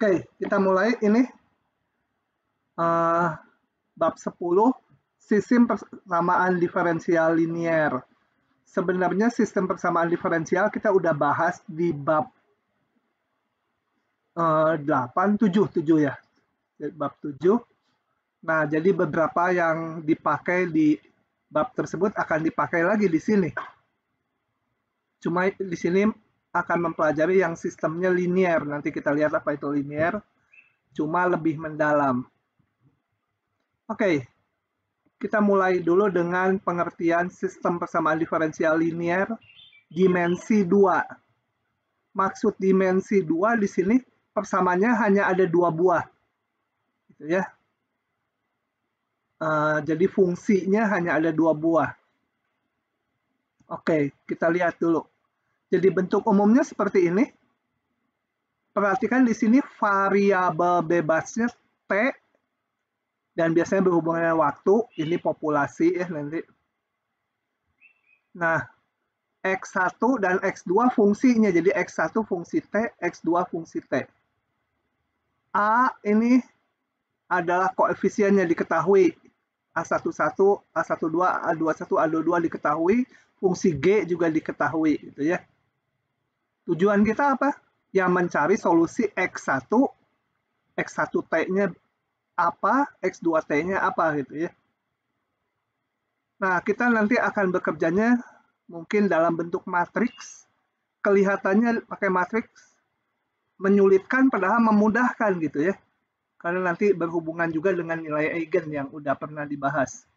Oke, kita mulai ini bab 10, sistem persamaan diferensial linier. Sebenarnya sistem persamaan diferensial kita udah bahas di bab 8, 7 ya. Bab 7. Nah, jadi beberapa yang dipakai di bab tersebut akan dipakai lagi di sini. Cuma di sini akan mempelajari yang sistemnya linier. Nanti kita lihat apa itu linier, cuma lebih mendalam. Oke, kita mulai dulu dengan pengertian sistem persamaan diferensial linier dimensi 2. Maksud dimensi 2 di sini persamaannya hanya ada 2 buah. Gitu ya. Jadi fungsinya hanya ada 2 buah. Oke, kita lihat dulu. Jadi bentuk umumnya seperti ini. Perhatikan di sini variabel bebasnya T dan biasanya berhubungan dengan waktu. Ini populasi ya nanti. Nah, X1 dan X2 fungsinya. Jadi X1 fungsi T, X2 fungsi T. A ini adalah koefisiennya diketahui. A11, A12, A21, A22 diketahui. Fungsi G juga diketahui. Gitu ya. Tujuan kita apa? Yang mencari solusi X1, X1T-nya apa, X2T-nya apa gitu ya. Nah, kita nanti akan bekerjanya mungkin dalam bentuk matriks. Kelihatannya pakai matriks menyulitkan padahal memudahkan gitu ya. Karena nanti berhubungan juga dengan nilai eigen yang udah pernah dibahas.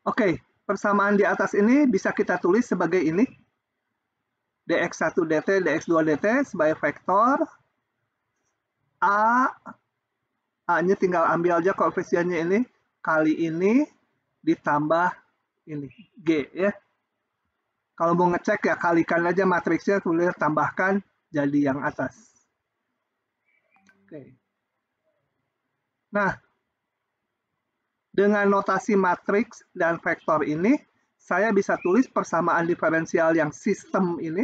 Oke, persamaan di atas ini bisa kita tulis sebagai ini. dx1 dt, dx2 dt sebagai vektor. A-nya tinggal ambil aja koefisiennya ini, kali ini ditambah ini, G ya. Kalau mau ngecek ya kalikan aja matriksnya, kemudian tambahkan jadi yang atas. Oke. Nah, dengan notasi matriks dan vektor ini, saya bisa tulis persamaan diferensial yang sistem ini.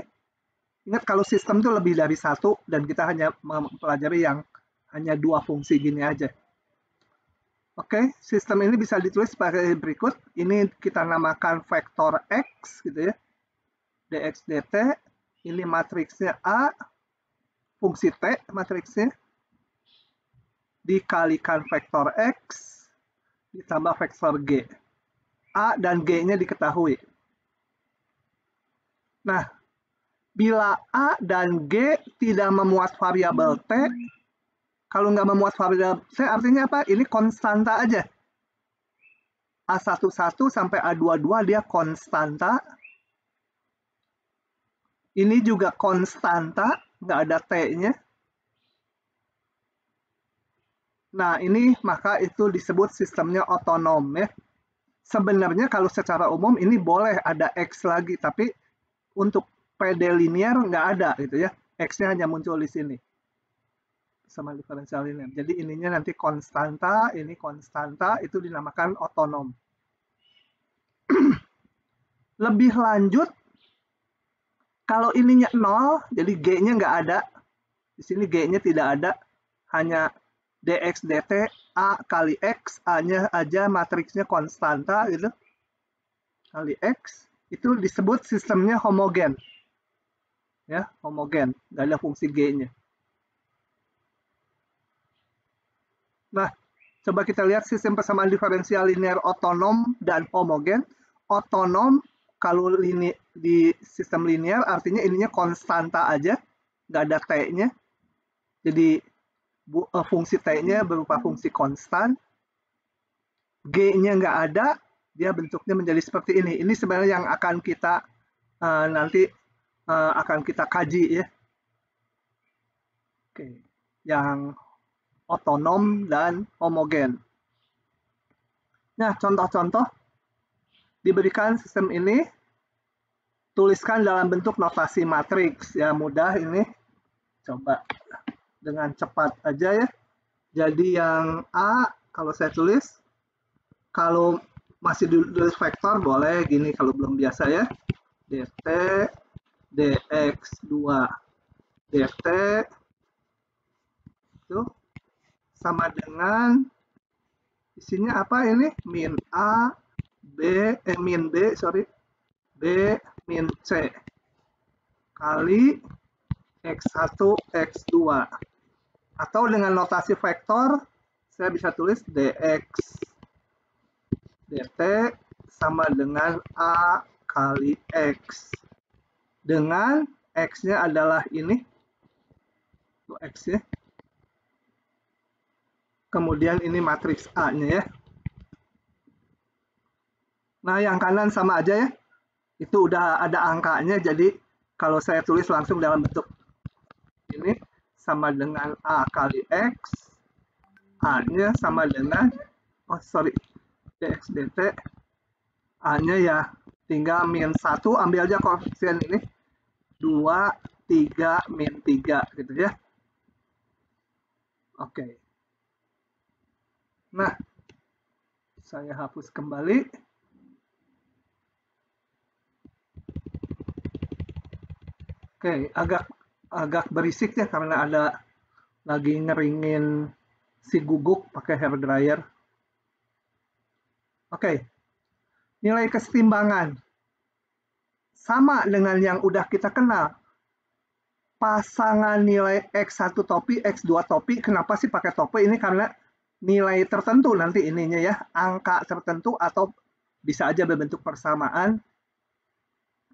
Ingat kalau sistem itu lebih dari satu dan kita hanya mempelajari yang hanya 2 fungsi gini aja. Oke, sistem ini bisa ditulis sebagai berikut. Ini kita namakan vektor X gitu ya. dx dt, ini matriksnya A, fungsi T matriksnya, dikalikan vektor X, ditambah vektor G. A dan G-nya diketahui. Nah, bila A dan G tidak memuat variabel T, kalau nggak memuat variabel T artinya apa? Ini konstanta aja. A11 sampai A22 dia konstanta. Ini juga konstanta, nggak ada T-nya. Nah, ini maka itu disebut sistemnya otonom ya. Sebenarnya kalau secara umum ini boleh ada X lagi, tapi untuk PD linier nggak ada gitu ya. X-nya hanya muncul di sini. Sama diferensial linier. Jadi ininya nanti konstanta, ini konstanta, itu dinamakan otonom. Lebih lanjut, kalau ininya 0, jadi G-nya nggak ada. Di sini G-nya tidak ada, hanya dx dt A kali X, A-nya aja matriksnya konstanta gitu. Kali X, itu disebut sistemnya homogen. Ya, homogen, nggak ada fungsi G-nya. Nah, coba kita lihat sistem persamaan diferensial linier otonom dan homogen. Otonom kalau di sistem linier artinya ininya konstanta aja, nggak ada T-nya. Jadi fungsi T-nya berupa fungsi konstan. G-nya nggak ada, dia bentuknya menjadi seperti ini. Ini sebenarnya yang akan kita nanti akan kita kaji ya. Oke, yang otonom dan homogen. Nah, contoh-contoh diberikan sistem ini, tuliskan dalam bentuk notasi matriks ya, mudah ini. Coba dengan cepat aja ya. Jadi yang A kalau saya tulis, kalau masih ditulis vektor boleh gini kalau belum biasa ya. dt dx2 dt itu sama dengan isinya apa ini? Min A, min B, sorry, B min C kali X1, X2. Atau dengan notasi vektor, saya bisa tulis dx dt sama dengan A kali X. Dengan X-nya adalah ini, itu X-nya. Kemudian ini matriks A-nya ya. Nah, yang kanan sama aja ya. Itu udah ada angkanya, jadi kalau saya tulis langsung dalam bentuk ini, sama dengan A kali X. A-nya sama dengan, dx dt. A-nya ya tinggal min 1, ambil aja koefisien ini. 2, 3, min 3 gitu ya. Oke. Nah, saya hapus kembali. Oke, agak berisik ya karena ada lagi ngeringin si guguk pakai hair dryer. Oke. Nilai kesetimbangan sama dengan yang udah kita kenal. Pasangan nilai X1 topi, X2 topi. Kenapa sih pakai topi? Ini karena nilai tertentu nanti ininya ya, angka tertentu atau bisa aja berbentuk persamaan.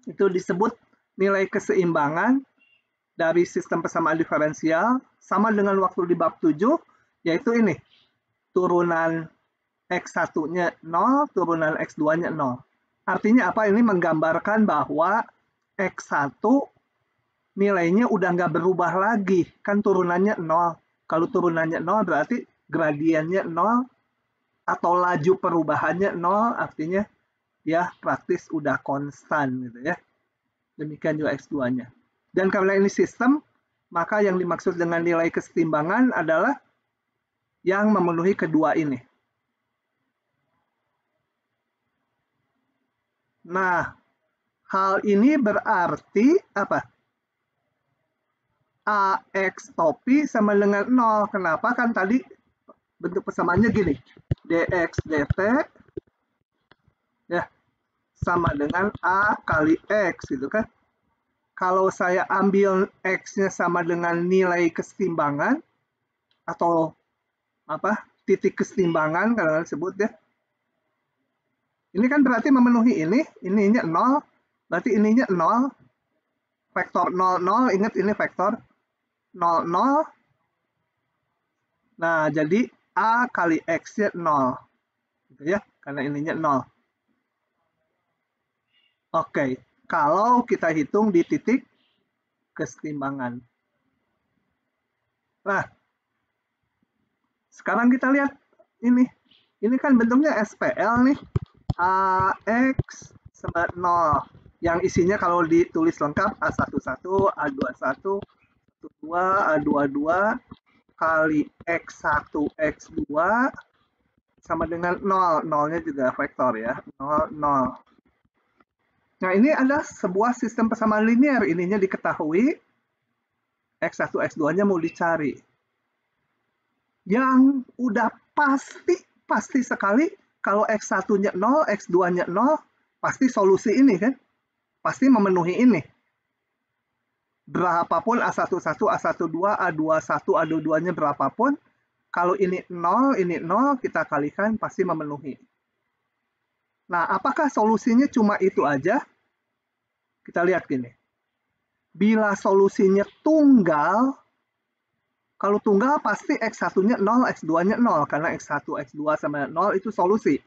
Itu disebut nilai keseimbangan dari sistem persamaan diferensial sama dengan waktu di bab 7, yaitu ini. Turunan X1-nya 0, turunan X2-nya 0. Artinya apa? Ini menggambarkan bahwa X1 nilainya udah nggak berubah lagi, kan turunannya 0. Kalau turunannya 0 berarti gradiennya 0 atau laju perubahannya 0, artinya ya praktis udah konstan gitu ya. Demikian juga X2-nya. Dan karena ini sistem, maka yang dimaksud dengan nilai kesetimbangan adalah yang memenuhi kedua ini. Nah, hal ini berarti apa? AX topi sama dengan 0. Kenapa? Kan tadi bentuk persamaannya gini. Dx dt ya sama dengan A kali X gitu kan. Kalau saya ambil X-nya sama dengan nilai kesetimbangan atau apa? Titik kesetimbangan kalau disebut ya. Ini kan berarti memenuhi ini, ininya 0, berarti ininya 0. Vektor 0, 0, ingat ini vektor 0, 0. Nah, jadi A kali X-nya 0. Gitu ya, karena ininya 0. Oke, kalau kita hitung di titik kesetimbangan. Nah, sekarang kita lihat ini. Ini kan bentuknya SPL nih. AX sama 0. Yang isinya kalau ditulis lengkap A11, A21, A22, A22 kali X1, X2 sama dengan 0. 0-nya juga vektor ya. 0, 0. Nah, ini adalah sebuah sistem persamaan linear. Ininya diketahui. X1, X2-nya mau dicari. Yang udah pasti sekali, kalau X1-nya 0, X2-nya 0, pasti solusi ini kan. Pasti memenuhi ini. Berapapun A11, A12, A21, A22-nya berapapun, kalau ini 0, kita kalikan pasti memenuhi. Nah, apakah solusinya cuma itu aja? Kita lihat gini. Bila solusinya tunggal, kalau tunggal pasti X1-nya 0, X2-nya 0. Karena X1, X2 sama 0 itu solusi.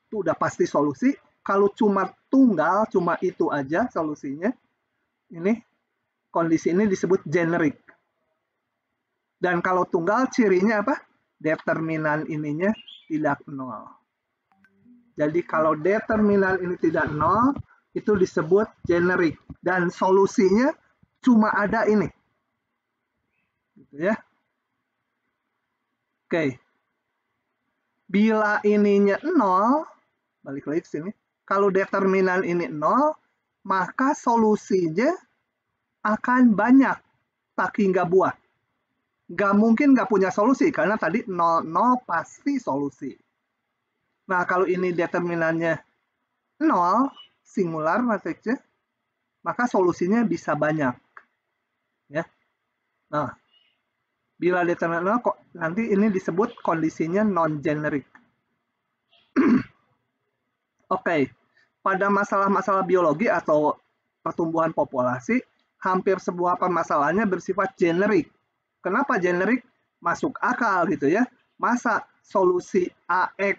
Itu udah pasti solusi. Kalau cuma tunggal, cuma itu aja solusinya. Ini, kondisi ini disebut generik. Dan kalau tunggal, cirinya apa? Determinan ininya tidak 0. Jadi kalau determinan ini tidak 0, itu disebut generik. Dan solusinya cuma ada ini. Gitu ya. Oke. Bila ininya 0, balik lagi ke sini. Kalau determinan ini 0, maka solusinya akan banyak tak hingga buah. nggak mungkin nggak punya solusi, karena tadi 0, 0 pasti solusi. Nah, kalau ini determinannya 0, singular matriksnya, maka solusinya bisa banyak. Ya. Nah, bila determinan 0, kok nanti ini disebut kondisinya non-generic. Oke, pada masalah-masalah biologi atau pertumbuhan populasi, hampir semua permasalahannya bersifat generik. Kenapa generik? Masuk akal gitu ya. Masa solusi AX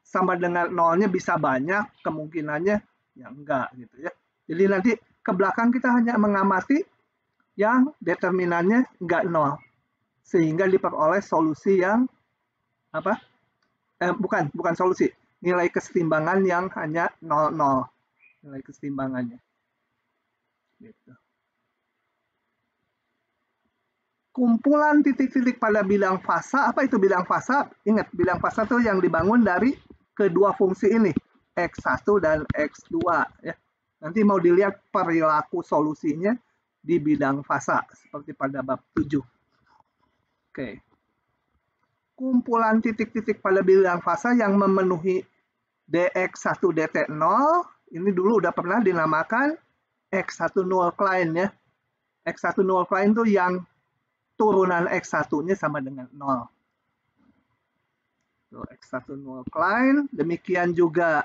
sama dengan nolnya bisa banyak, kemungkinannya ya enggak gitu ya. Jadi nanti ke belakang kita hanya mengamati yang determinannya enggak nol, sehingga diperoleh solusi yang apa? Bukan solusi, nilai kesetimbangan yang hanya 0,0, nilai kesetimbangannya. Gitu. Kumpulan titik-titik pada bidang fasa, apa itu bidang fasa? Ingat, bidang fasa itu yang dibangun dari kedua fungsi ini, X1 dan X2. Ya. Nanti mau dilihat perilaku solusinya di bidang fasa, seperti pada bab 7. Oke. Kumpulan titik-titik pada bidang fasa yang memenuhi dx1 dt0, ini dulu udah pernah dinamakan x1 null Klein ya. X1 null Klein itu yang turunan X1-nya sama dengan 0. X1 null Klein, demikian juga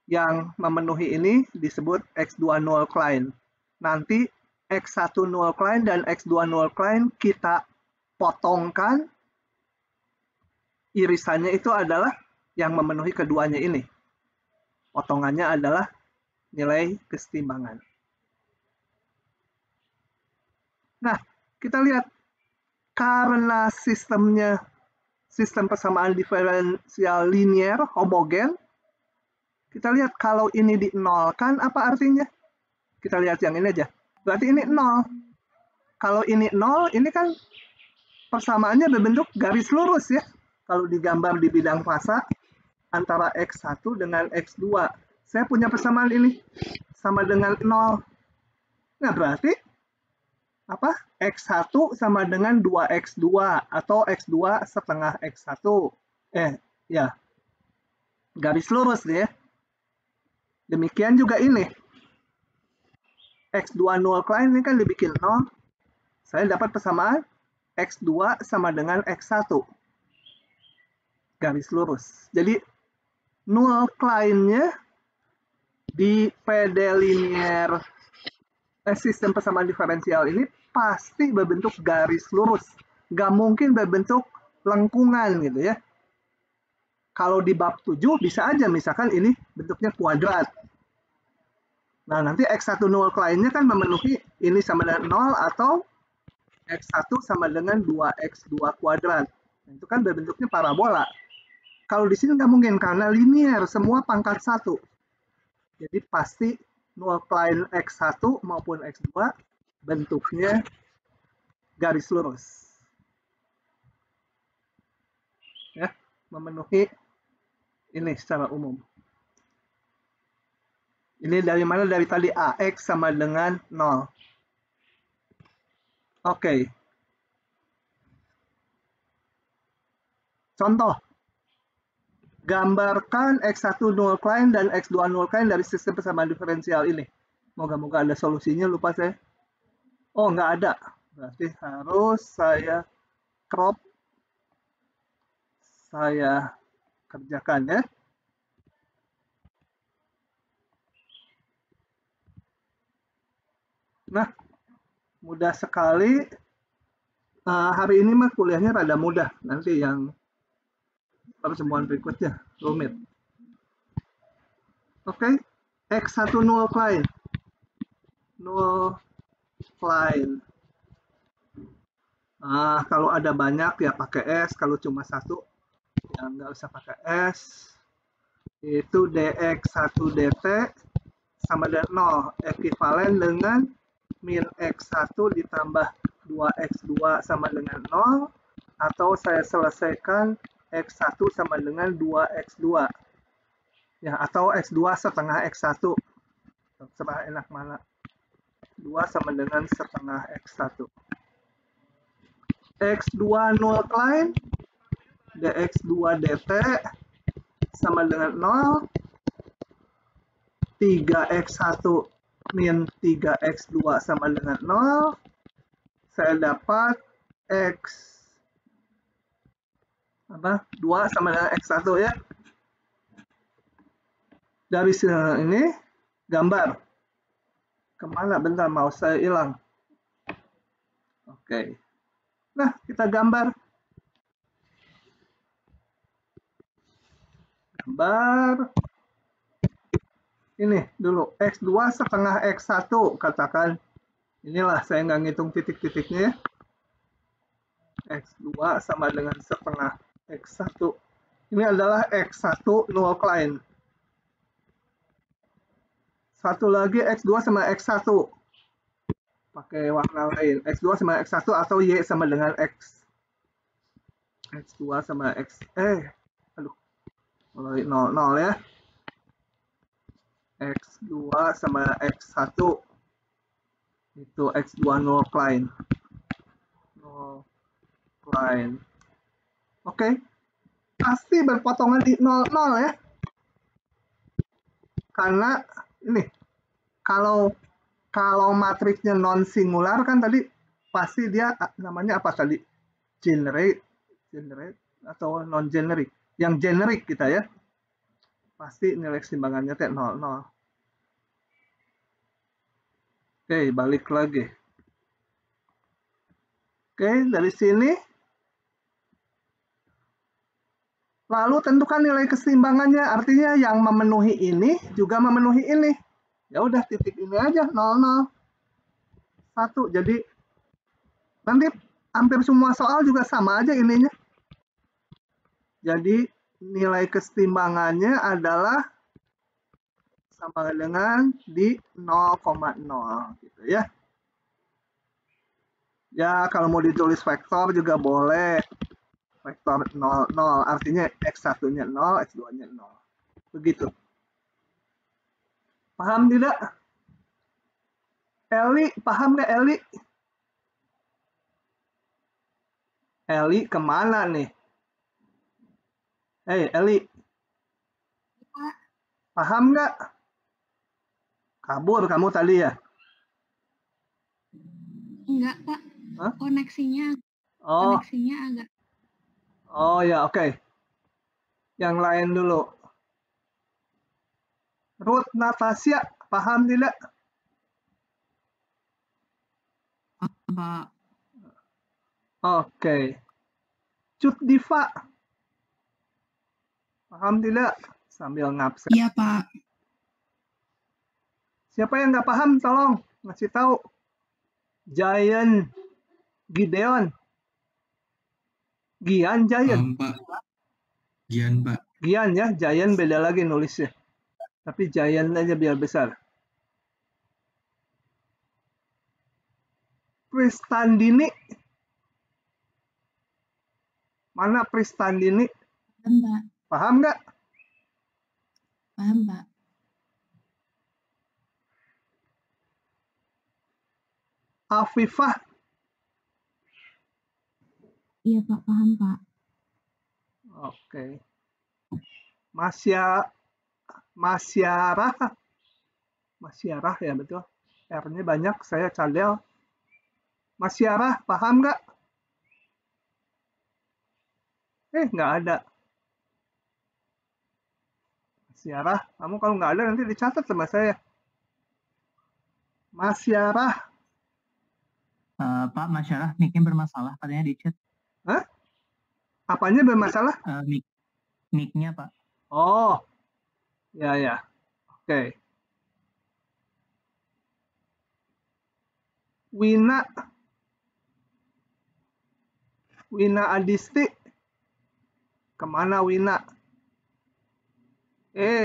yang memenuhi ini disebut X2 null Klein. Nanti X1 null Klein dan X2 null Klein kita potongkan, irisannya itu adalah yang memenuhi keduanya ini. Potongannya adalah nilai kesetimbangan. Nah, kita lihat karena sistem persamaan diferensial linier homogen, kita lihat kalau ini dinolkan apa artinya? Kita lihat yang ini aja. Berarti ini 0. Kalau ini 0, ini kan persamaannya berbentuk garis lurus ya. Kalau digambar di bidang fasa antara X1 dengan X2. Saya punya persamaan ini sama dengan 0. Nah, berarti apa? X1 sama dengan 2X2 atau X2 setengah X1. Ya. Garis lurus ya. Demikian juga ini. X2 null Klein ini kan dibikin 0. Saya dapat persamaan X2 sama dengan X1. Garis lurus. Jadi null Klein-nya di PD linear sistem persamaan diferensial ini pasti berbentuk garis lurus. Nggak mungkin berbentuk lengkungan gitu ya. Kalau di bab 7 bisa aja misalkan ini bentuknya kuadrat. Nah, nanti X1 null Klein-nya kan memenuhi ini sama dengan 0 atau X1 sama dengan 2X2 kuadrat. Nah, itu kan berbentuknya parabola. Kalau di sini nggak mungkin karena linear, semua pangkat 1. Jadi pasti null Klein X1 maupun X2 bentuknya garis lurus. Ya, memenuhi ini secara umum. Ini dari mana? Dari tadi AX sama dengan 0. Oke. Contoh. Gambarkan X1 null Klein dan X2 null Klein dari sistem persamaan diferensial ini. Moga-moga ada solusinya, lupa saya. Oh, nggak ada. Berarti harus saya crop. Saya kerjakan ya. Nah, mudah sekali. Hari ini mah kuliahnya rada mudah. Nanti yang pertemuan berikutnya rumit. Oke, X1 null Klein. Null Klein. Kalau ada banyak ya pakai S, kalau cuma satu ya nggak usah pakai S. Itu dx1 dt sama dengan 0, ekuivalen dengan min x1 ditambah 2x2 sama dengan 0, atau saya selesaikan x1 sama dengan 2x2. Ya, atau x2 setengah x1. Serah enak mana. X2 sama dengan setengah X1. X2 null klein, dx2 dt sama dengan 0, 3x1 min 3x2 sama dengan 0, saya dapat x 2 sama dengan x1 ya. Dari sini ini gambar. Kemana? Bentar, mau saya hilang. Oke. Nah, kita gambar. Gambar. Ini dulu, x2 setengah x1, katakan. Inilah, saya nggak ngitung titik-titiknya ya. X2 sama dengan setengah X1. Ini adalah X1 null klein. Satu lagi X2 sama X1. Pakai warna lain. X2 sama X1 atau Y sama dengan X. X2 sama X. Aduh. Mulai 0 ya. X2 sama X1. Itu X2 null klein. Null klein. Oke. Pasti berpotongan di 0, 0 ya. Karena ini kalau matriksnya non singular kan tadi pasti dia namanya apa tadi? Generate atau non generic. Yang generik kita ya. Pasti nilai keseimbangannya 0, 0. Oke, balik lagi. Oke, dari sini lalu tentukan nilai keseimbangannya, artinya yang memenuhi ini juga memenuhi ini. Ya udah titik ini aja 0, 0, 1. Jadi nanti hampir semua soal juga sama aja ininya. Jadi nilai keseimbangannya adalah sama dengan di 0,0 gitu ya. Ya kalau mau ditulis vektor juga boleh. Vektor 0, 0 artinya X1-nya 0, X2-nya 0. Begitu. Paham tidak? Eli, paham nggak Eli? Eli kemana nih? Eli. Paham nggak? Kabur kamu tadi ya? Enggak, Pak. Hah? Koneksinya agak. Oh ya, oke. Yang lain dulu. Ruth Natasha, paham tidak? Pak. Oke. Cut Diva. Paham tidak? Sambil ngabsen. Iya, Pak. Siapa yang nggak paham, tolong ngasih tahu. Giant Gideon. Gian, Giant. Pak. Gian, Pak. Gian ya, Giant beda lagi nulisnya. Tapi Giant aja biar besar. Pristandini. Mana Pristandini? Paham, Pak. Paham nggak? Paham, Pak. Afifah. Iya, Pak. Paham, Pak. Oke. Masyarah ya betul. R-nya banyak, saya cadel. Masyarah, paham nggak? Nggak ada. Masyarah, kamu kalau nggak ada nanti dicatat sama saya. Masyarah. Pak, Masyarah, nicknya bermasalah katanya di chat. Hah? Apanya bermasalah? Nicknya, Pak. Oh, ya. Oke. Wina Adisti. Kemana Wina?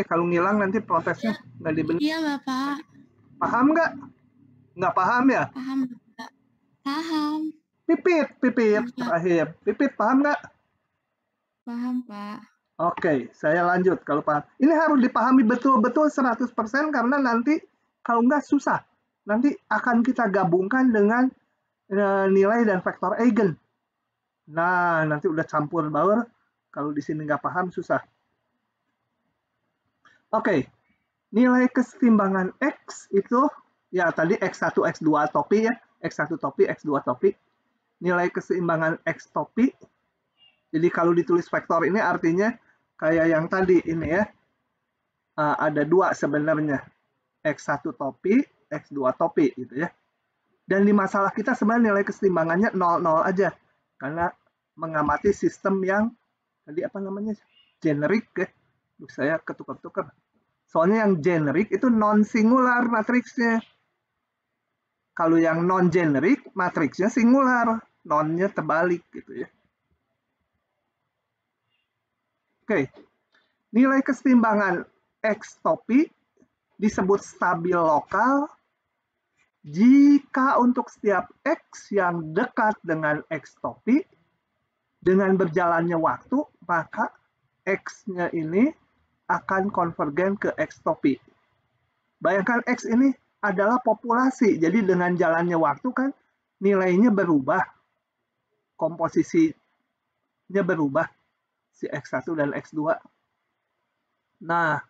Kalau ngilang nanti protesnya nggak dibenar. Iya, Bapak. Paham nggak? Nggak paham ya? Paham, Bapak. Paham. Pipit terakhir. Pipit paham nggak? Paham, Pak. Oke, saya lanjut kalau paham. Ini harus dipahami betul-betul 100% karena nanti kalau nggak susah. nanti akan kita gabungkan dengan nilai dan vektor eigen. Nah, nanti udah campur baur. Kalau di sini nggak paham, susah. Oke, nilai kesetimbangan X itu, ya tadi X1, X2 topi ya. X1 topi, X2 topi. Nilai keseimbangan X topi. Jadi kalau ditulis vektor ini artinya kayak yang tadi ini ya. Ada dua sebenarnya. X1 topi, X2 topi gitu ya. Dan di masalah kita sebenarnya nilai kesetimbangannya 0,0 aja. Karena mengamati sistem yang tadi apa namanya? Generik ya. Saya ketukar-tukar. Soalnya yang generik itu non-singular matriksnya. Kalau yang non-generik matriksnya singular. Non-nya terbalik gitu ya. Oke. Nilai kesetimbangan X topi disebut stabil lokal jika untuk setiap X yang dekat dengan X topi, dengan berjalannya waktu, maka X-nya ini akan konvergen ke X topi. Bayangkan X ini adalah populasi, jadi dengan jalannya waktu kan nilainya berubah, komposisinya berubah, si X1 dan X2. Nah,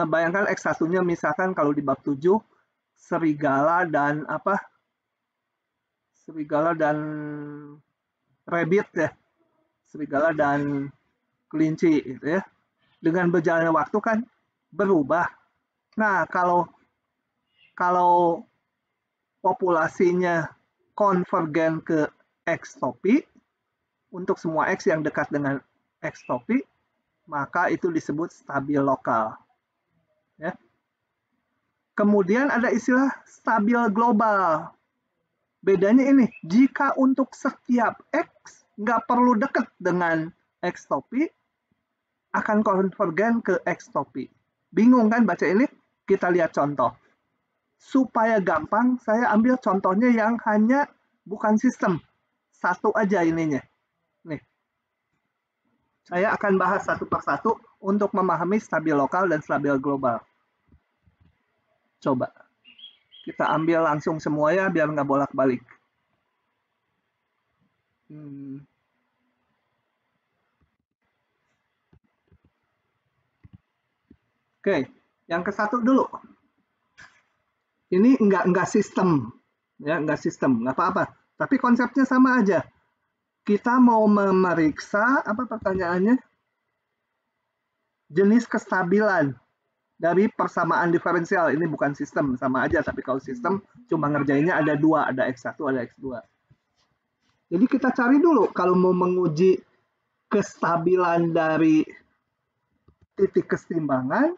bayangkan X1-nya misalkan kalau di bab 7, serigala dan apa? Serigala dan rabbit ya. Serigala dan kelinci gitu ya. Dengan berjalannya waktu kan berubah. Nah, kalau populasinya konvergen ke X topi, untuk semua X yang dekat dengan X topi, maka itu disebut stabil lokal. Ya. Kemudian ada istilah stabil global. Bedanya ini, jika untuk setiap X nggak perlu dekat dengan X topi, akan konvergen ke X topi. Bingung kan baca ini? Kita lihat contoh. Supaya gampang, saya ambil contohnya yang hanya bukan sistem. Satu aja ininya. Nih. Saya akan bahas satu persatu untuk memahami stabil lokal dan stabil global. Coba. Kita ambil langsung semua ya, biar nggak bolak-balik. Oke, yang ke satu dulu. Ini nggak sistem, ya nggak sistem, nggak apa-apa. Tapi konsepnya sama aja. Kita mau memeriksa apa pertanyaannya? Jenis kestabilan dari persamaan diferensial. Ini bukan sistem, sama aja. Tapi kalau sistem cuma ngerjainnya ada dua, ada X1, ada X2. Jadi kita cari dulu kalau mau menguji kestabilan dari titik kesetimbangan.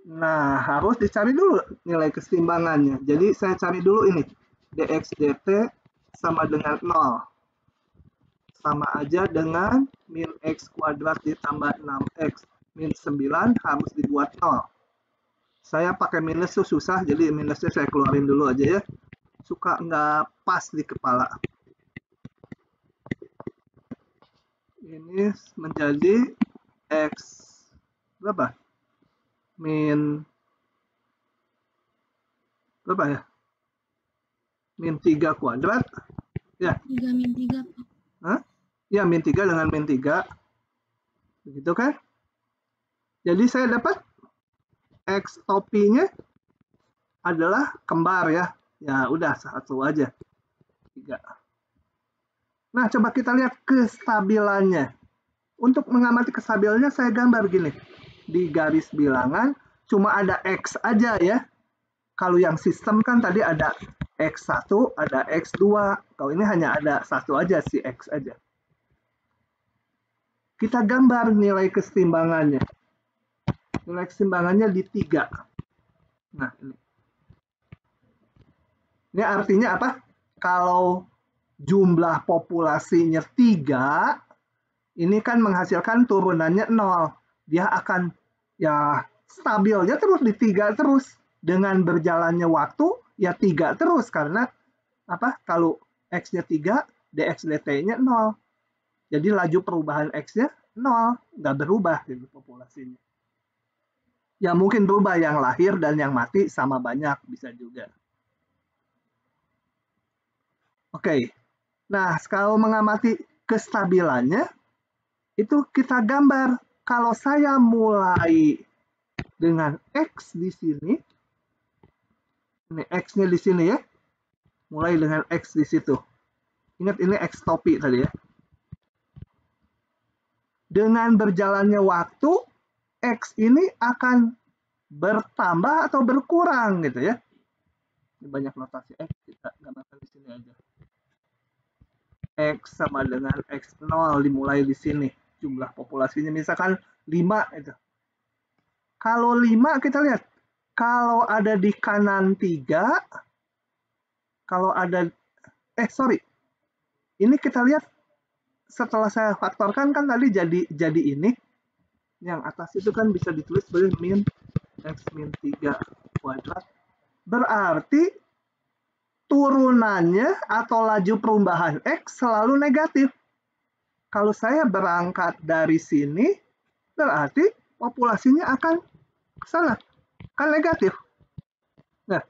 Nah, harus dicari dulu nilai kesetimbangannya. Jadi saya cari dulu ini. dx dt sama dengan 0. Sama aja dengan min x kuadrat ditambah 6x min 9 harus dibuat 0. Saya pakai minus itu susah, jadi minusnya saya keluarin dulu aja ya. Suka nggak pas di kepala. Ini menjadi x berapa? Min berapa ya? Min 3 kuadrat. Ya. 3 min 3, Pak. Hah? Ya, min 3 dengan min 3. Begitu kan? Jadi saya dapat X topinya adalah kembar ya. Ya, udah satu aja. 3. Nah, coba kita lihat kestabilannya. Untuk mengamati kestabilannya saya gambar gini. Di garis bilangan cuma ada X aja ya. Kalau yang sistem kan tadi ada X1, ada X2. Kalau ini hanya ada satu aja, si X aja. Kita gambar nilai kesetimbangannya. Nilai kesetimbangannya di 3. Nah, ini. Ini artinya apa? Kalau jumlah populasinya 3, ini kan menghasilkan turunannya 0. Dia akan ya stabilnya terus di 3 terus. Dengan berjalannya waktu ya 3 terus karena apa? Kalau X-nya 3, dx dt-nya 0. Jadi laju perubahan X-nya 0, nggak berubah gitu populasinya. Ya mungkin berubah, yang lahir dan yang mati sama banyak, bisa juga. Oke, nah kalau mengamati kestabilannya, itu kita gambar. Kalau saya mulai dengan X di sini, ini X-nya di sini ya, mulai dengan X di situ. Ingat ini X topi tadi ya. Dengan berjalannya waktu, X ini akan bertambah atau berkurang gitu ya. Ini banyak notasi X, kita gambarkan di sini aja. X sama dengan X0 dimulai di sini. Jumlah populasinya misalkan 5 itu. Kalau 5 kita lihat, kalau ada di kanan 3, kalau ada, ini kita lihat setelah saya faktorkan kan tadi jadi ini. Yang atas itu kan bisa ditulis sebagai min X min 3 kuadrat. Berarti turunannya atau laju perubahan X selalu negatif. Kalau saya berangkat dari sini, berarti populasinya akan ke sana. Kan negatif. Nah,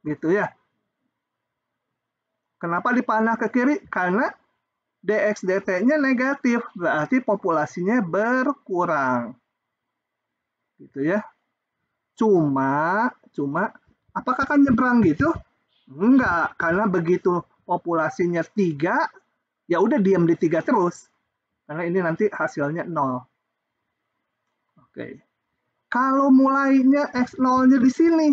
gitu ya. Kenapa dipanah ke kiri? Karena dx dt-nya negatif, berarti populasinya berkurang. Gitu ya. Cuma apakah akan nyebrang gitu? Enggak, karena begitu populasinya 3, ya udah diam di 3 terus. Karena ini nanti hasilnya 0. Oke. Kalau mulainya X0-nya di sini,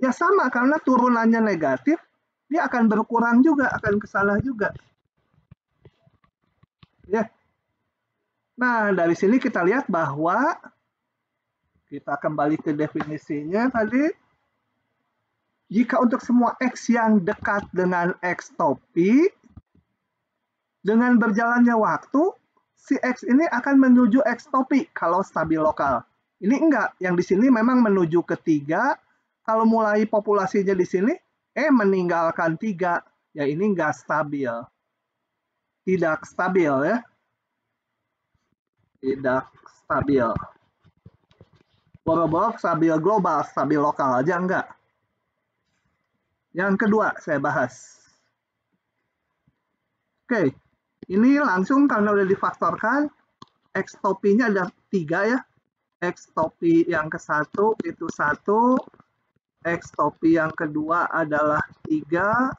ya sama, karena turunannya negatif, dia akan berkurang juga, akan ke sana juga. Ya. Nah, dari sini kita lihat bahwa kita kembali ke definisinya tadi. Jika untuk semua X yang dekat dengan X topi, dengan berjalannya waktu, si X ini akan menuju X topi kalau stabil lokal. Ini enggak, yang di sini memang menuju ke 3, kalau mulai populasinya di sini, meninggalkan 3, ya ini enggak stabil. Tidak stabil ya. Tidak stabil. Boro-boro stabil global, stabil lokal aja enggak. Yang kedua saya bahas. Oke, ini langsung karena udah difaktorkan, X topinya ada 3 ya. X topi yang ke-1 itu 1, X topi yang kedua adalah 3,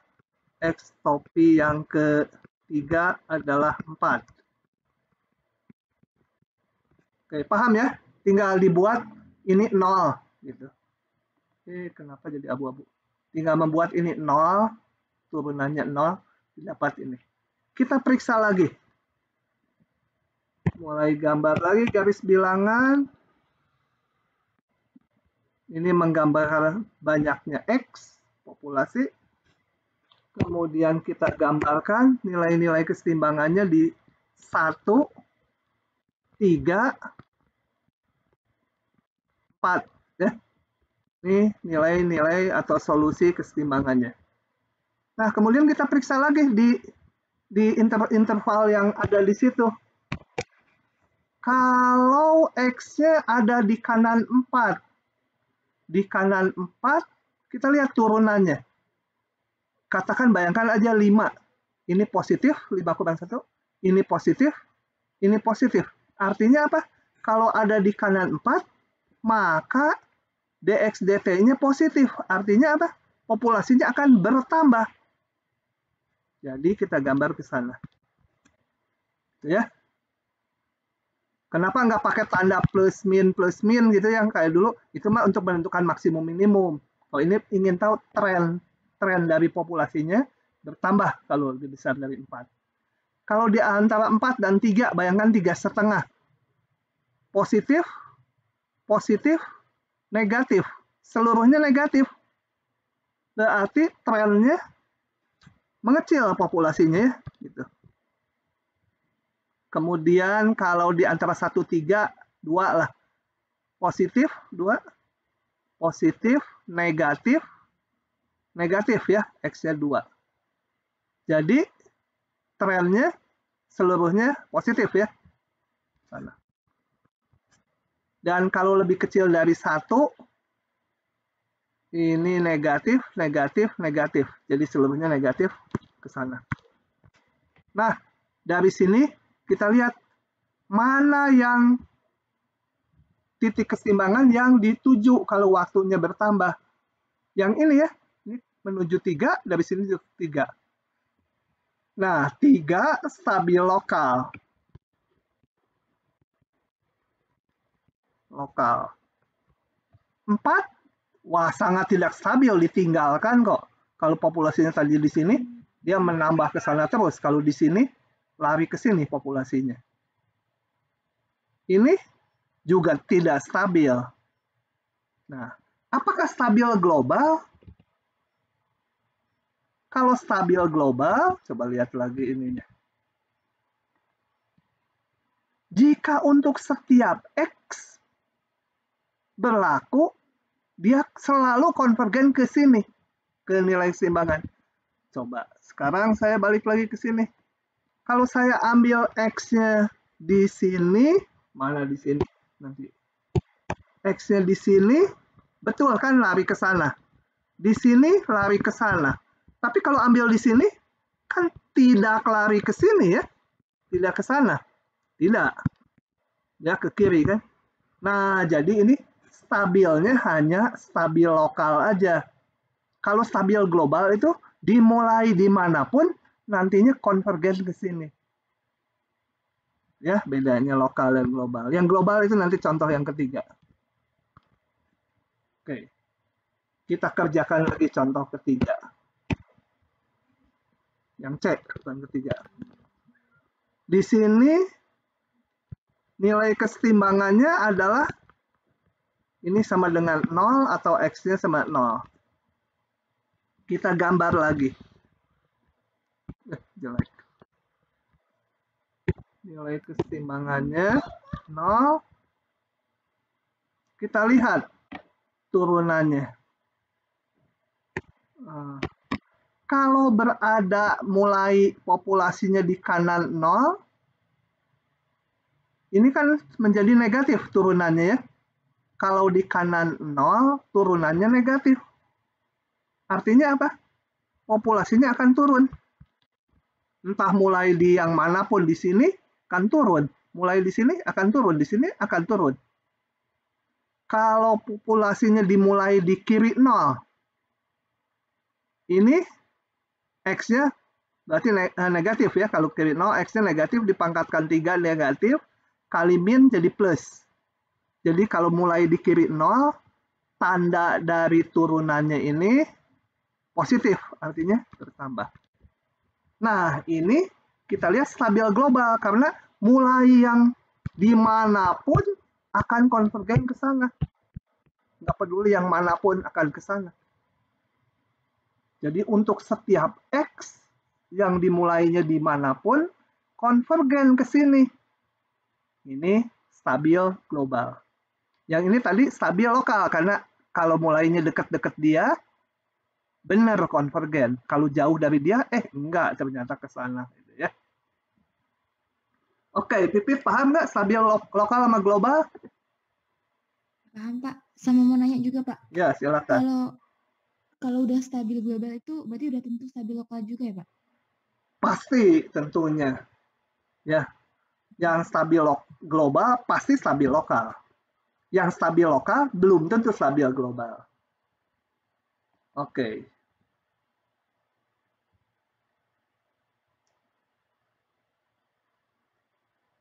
X topi yang ketiga adalah 4. Oke, paham ya? Tinggal dibuat ini 0 gitu. Kenapa jadi abu-abu? Tinggal membuat ini 0, turunannya 0, didapat ini. Kita periksa lagi. Mulai gambar lagi garis bilangan. Ini menggambarkan banyaknya X, populasi. Kemudian kita gambarkan nilai-nilai kesetimbangannya di 1, 3, 4. Ya. Ini nilai-nilai atau solusi kesetimbangannya. Nah, kemudian kita periksa lagi di interval yang ada di situ. Kalau X-nya ada di kanan 4, di kanan 4, kita lihat turunannya. Katakan bayangkan aja 5. Ini positif, 5,1. Ini positif, ini positif. Artinya apa? Kalau ada di kanan 4, maka dx dt-nya positif. Artinya apa? Populasinya akan bertambah. Jadi kita gambar ke sana. Gitu ya. Kenapa nggak pakai tanda plus min gitu yang kayak dulu? Itu mah untuk menentukan maksimum minimum. Kalau ini ingin tahu tren dari populasinya bertambah kalau lebih besar dari 4. Kalau di antara 4 dan 3, bayangkan 3,5. Positif, positif, negatif. Seluruhnya negatif. Berarti trennya mengecil populasinya ya. Gitu. Kemudian kalau di antara 1, 3, 2 lah. Positif, 2. Positif, negatif, negatif ya, X-nya 2. Jadi, trennya seluruhnya positif ya. Sana. Dan kalau lebih kecil dari 1, ini negatif, negatif, negatif. Jadi seluruhnya negatif ke sana. Nah, dari sini kita lihat mana yang titik keseimbangan yang dituju kalau waktunya bertambah. Yang ini ya, ini menuju 3, dari sini 3. Nah, 3 stabil lokal. Lokal. 4, wah sangat tidak stabil, ditinggalkan kok. Kalau populasinya tadi di sini, dia menambah ke sana terus. Kalau di sini, lari ke sini populasinya. Ini juga tidak stabil. Nah, apakah stabil global? Kalau stabil global, coba lihat lagi ininya. Jika untuk setiap X berlaku, dia selalu konvergen ke sini, ke nilai keseimbangan. Coba, sekarang saya balik lagi ke sini. Kalau saya ambil X-nya di sini, mana di sini? Nanti X-nya di sini, betul kan lari ke sana. Di sini lari ke sana. Tapi kalau ambil di sini, kan tidak lari ke sini ya. Tidak ke sana. Tidak. Ya ke kiri kan. Nah, jadi ini stabilnya hanya stabil lokal aja. Kalau stabil global itu dimulai dimanapun, nantinya konvergen ke sini. Ya, bedanya lokal dan global. Yang global itu nanti contoh yang ketiga. Oke. Kita kerjakan lagi contoh ketiga. Yang C, bukan ketiga. Di sini nilai keseimbangannya adalah ini sama dengan 0 atau X-nya sama 0. Kita gambar lagi. Jelek. Nilai keseimbangannya 0. Kita lihat turunannya. Kalau berada mulai populasinya di kanan 0, ini kan menjadi negatif turunannya ya. Kalau di kanan 0, turunannya negatif. Artinya apa? Populasinya akan turun. Entah mulai di yang manapun di sini, akan turun. Mulai di sini akan turun, di sini akan turun. Kalau populasinya dimulai di kiri 0, ini X-nya berarti negatif ya. Kalau kiri 0, X-nya negatif, dipangkatkan 3 negatif, kali min jadi plus. Jadi kalau mulai di kiri 0, tanda dari turunannya ini positif, artinya bertambah. Nah, ini kita lihat stabil global, karena mulai yang dimanapun akan konvergen ke sana. Nggak peduli yang manapun akan ke sana. Jadi untuk setiap X yang dimulainya dimanapun, konvergen ke sini. Ini stabil global. Yang ini tadi stabil lokal, karena kalau mulainya dekat-dekat dia, benar konvergen. Kalau jauh dari dia, enggak ternyata ke sana. Gitu ya. Oke, Pipit paham nggak stabil lokal sama global? Paham, Pak. Sama mau nanya juga, Pak. Ya, silakan. Kalau udah stabil global itu berarti udah tentu stabil lokal juga ya, Pak? Pasti tentunya. Ya. Yang stabil global pasti stabil lokal. Yang stabil lokal belum tentu stabil global. Oke.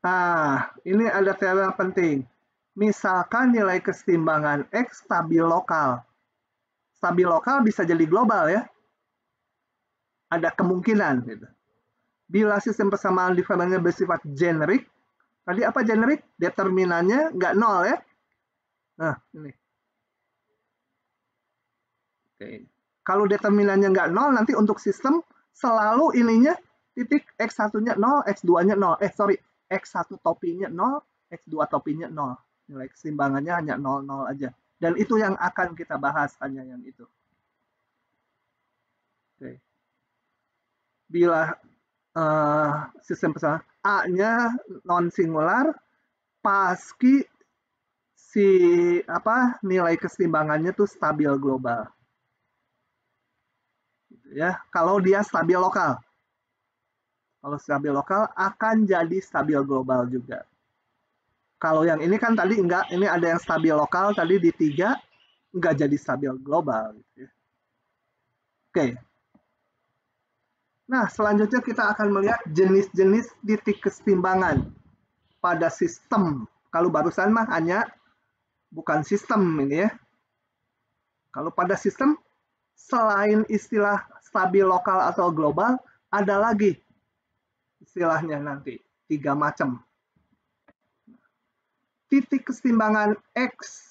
Nah, ini ada teori penting. Misalkan nilai keseimbangan X stabil lokal. Stabil lokal bisa jadi global ya. Ada kemungkinan gitu. Bila sistem persamaan diferensial bersifat generik, tadi apa generik? Determinannya nggak 0 ya. Nah, ini. Oke. Kalau determinannya nggak 0, nanti untuk sistem selalu ininya titik X1-nya 0, X2-nya 0. X1 topinya 0, X2 topinya 0. Nilai keseimbangannya hanya 0, 0 aja. Dan itu yang akan kita bahas, hanya yang itu. Oke. Bila sistem persamaan A-nya non-singular, pasti nilai keseimbangannya tuh stabil global. Ya, kalau dia stabil lokal. Kalau stabil lokal akan jadi stabil global juga. Kalau yang ini kan tadi enggak, ini ada yang stabil lokal tadi di 3, enggak jadi stabil global. Oke. Nah, selanjutnya kita akan melihat jenis-jenis titik keseimbangan pada sistem. Kalau barusan mah hanya bukan sistem ini ya. Kalau pada sistem, selain istilah stabil lokal atau global, ada lagi istilahnya nanti 3 macam. Titik keseimbangan X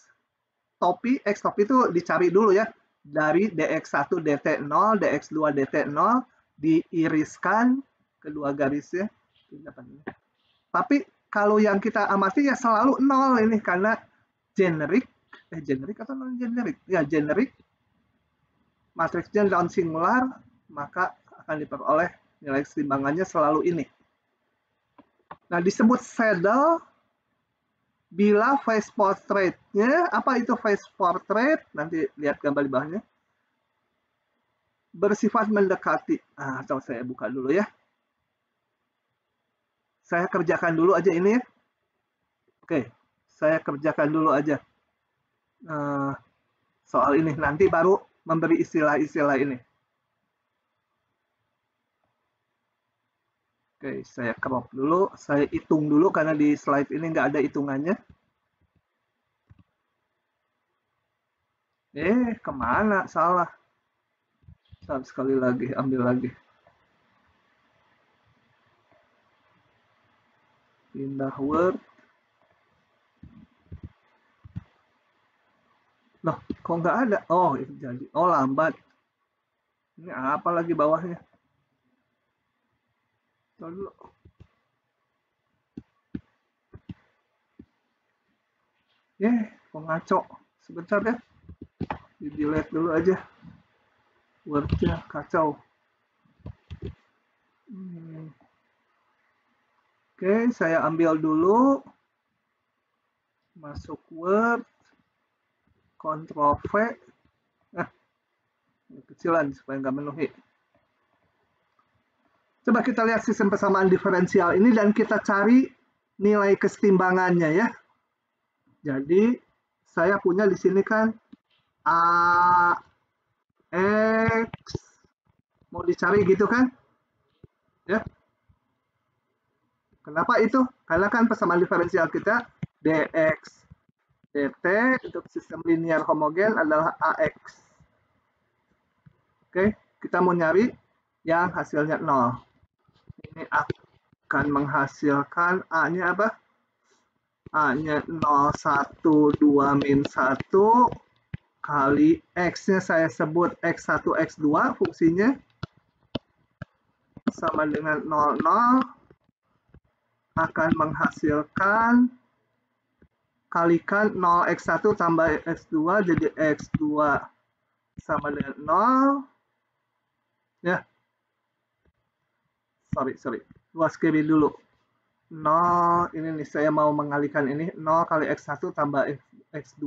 topi itu dicari dulu ya, dari dx1 dt0, dx2 dt0, diiriskan kedua garisnya. Tapi kalau yang kita amati ya selalu 0 ini karena generik atau non generik? Ya generik, matriksnya non singular, maka akan diperoleh nilai keseimbangannya selalu ini. Nah, disebut saddle bila face portrait-nya, apa itu face portrait? Nanti lihat gambar di bawahnya. Bersifat mendekati. Atau saya buka dulu ya. Saya kerjakan dulu aja ini ya. Oke, saya kerjakan dulu aja soal ini. Nanti baru memberi istilah-istilah ini. Oke, saya crop dulu, saya hitung dulu karena di slide ini nggak ada hitungannya. Kemana? Salah. Sekali lagi, ambil lagi. Pindah Word. Loh, kok nggak ada? Oh, itu jadi. Oh, lambat. Ini apa lagi bawahnya? Dulu. Kok ngaco. Sebentar ya. Di delete dulu aja. Word-nya kacau. Oke, saya ambil dulu. Masuk Word. Ctrl V. Kecilan supaya nggak menuhi. Coba kita lihat sistem persamaan diferensial ini dan kita cari nilai keseimbangannya ya. Jadi saya punya di sini kan AX mau dicari gitu kan? Ya. Kenapa itu? Karena kan persamaan diferensial kita dx dt untuk sistem linear homogen adalah AX. Oke, kita mau nyari yang hasilnya 0. Ini akan menghasilkan A-nya apa? A-nya 0, 1, 2, min 1 kali X-nya saya sebut X1, X2 fungsinya sama dengan 0, 0 akan menghasilkan kalikan 0x1 tambah x2 jadi x2 sama dengan 0 ya. Sorry, luas kiri dulu. 0 ini nih saya mau mengalihkan ini 0 kali x1 tambah x2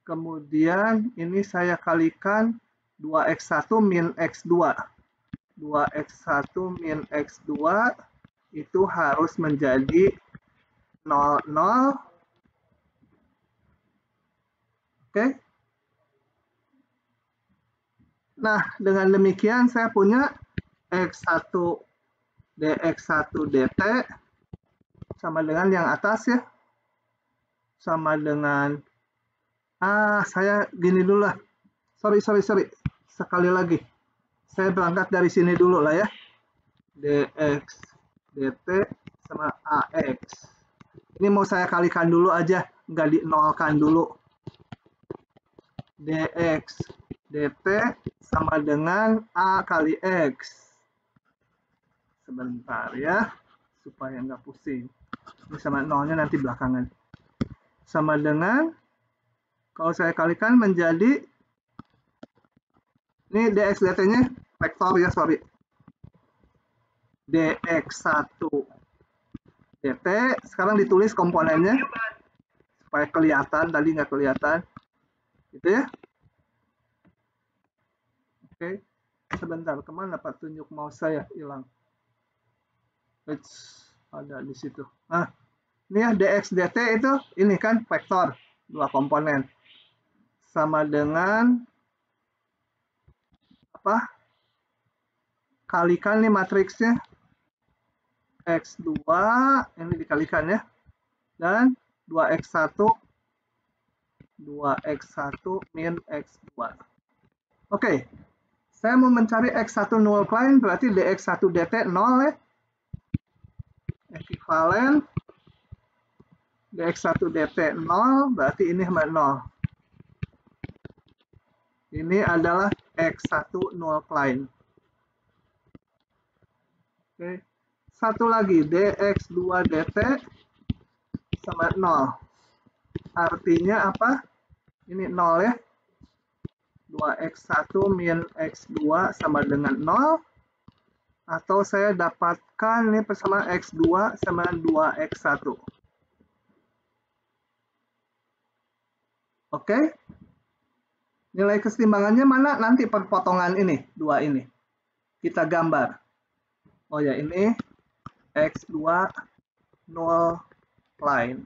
kemudian ini saya kalikan 2x1 min x2 2x1 min x2 itu harus menjadi 0, 0 oke. Nah dengan demikian saya punya x1 dx1 dt sama dengan yang atas ya, sama dengan saya gini dulu lah, sorry sekali lagi saya berangkat dari sini dulu lah ya, dx dt sama ax ini mau saya kalikan dulu aja, nggak dinolkan dulu. Dx dt sama dengan a kali x. Sebentar ya, supaya nggak pusing. Ini sama nolnya nanti belakangan. Sama dengan, kalau saya kalikan menjadi, ini dx dt-nya vektor ya, sorry. dx1 dt, sekarang ditulis komponennya. supaya kelihatan, tadi nggak kelihatan. Gitu ya. Oke, sebentar, kemana Pak tunjuk mouse saya hilang? Ada di situ. Nah, ini ya dx dt itu ini kan vektor dua komponen sama dengan apa? Kalikan nih matriksnya x2 ini dikalikan ya, dan 2x1 min x2. Oke, saya mau mencari x1 null klein, berarti dx1 dt 0 ya, ekivalen dx1 dt 0, berarti ini sama 0. Ini adalah x1 null klein. Oke. Satu lagi, dx2 dt sama 0. Artinya apa? Ini 0 ya. 2x1 min x2 sama dengan 0. Atau saya dapatkan ini persamaan x2 sama 2x1. Oke. Nilai keseimbangannya mana? Nanti perpotongan ini, dua ini. Kita gambar. Oh ya, ini x2 null klein.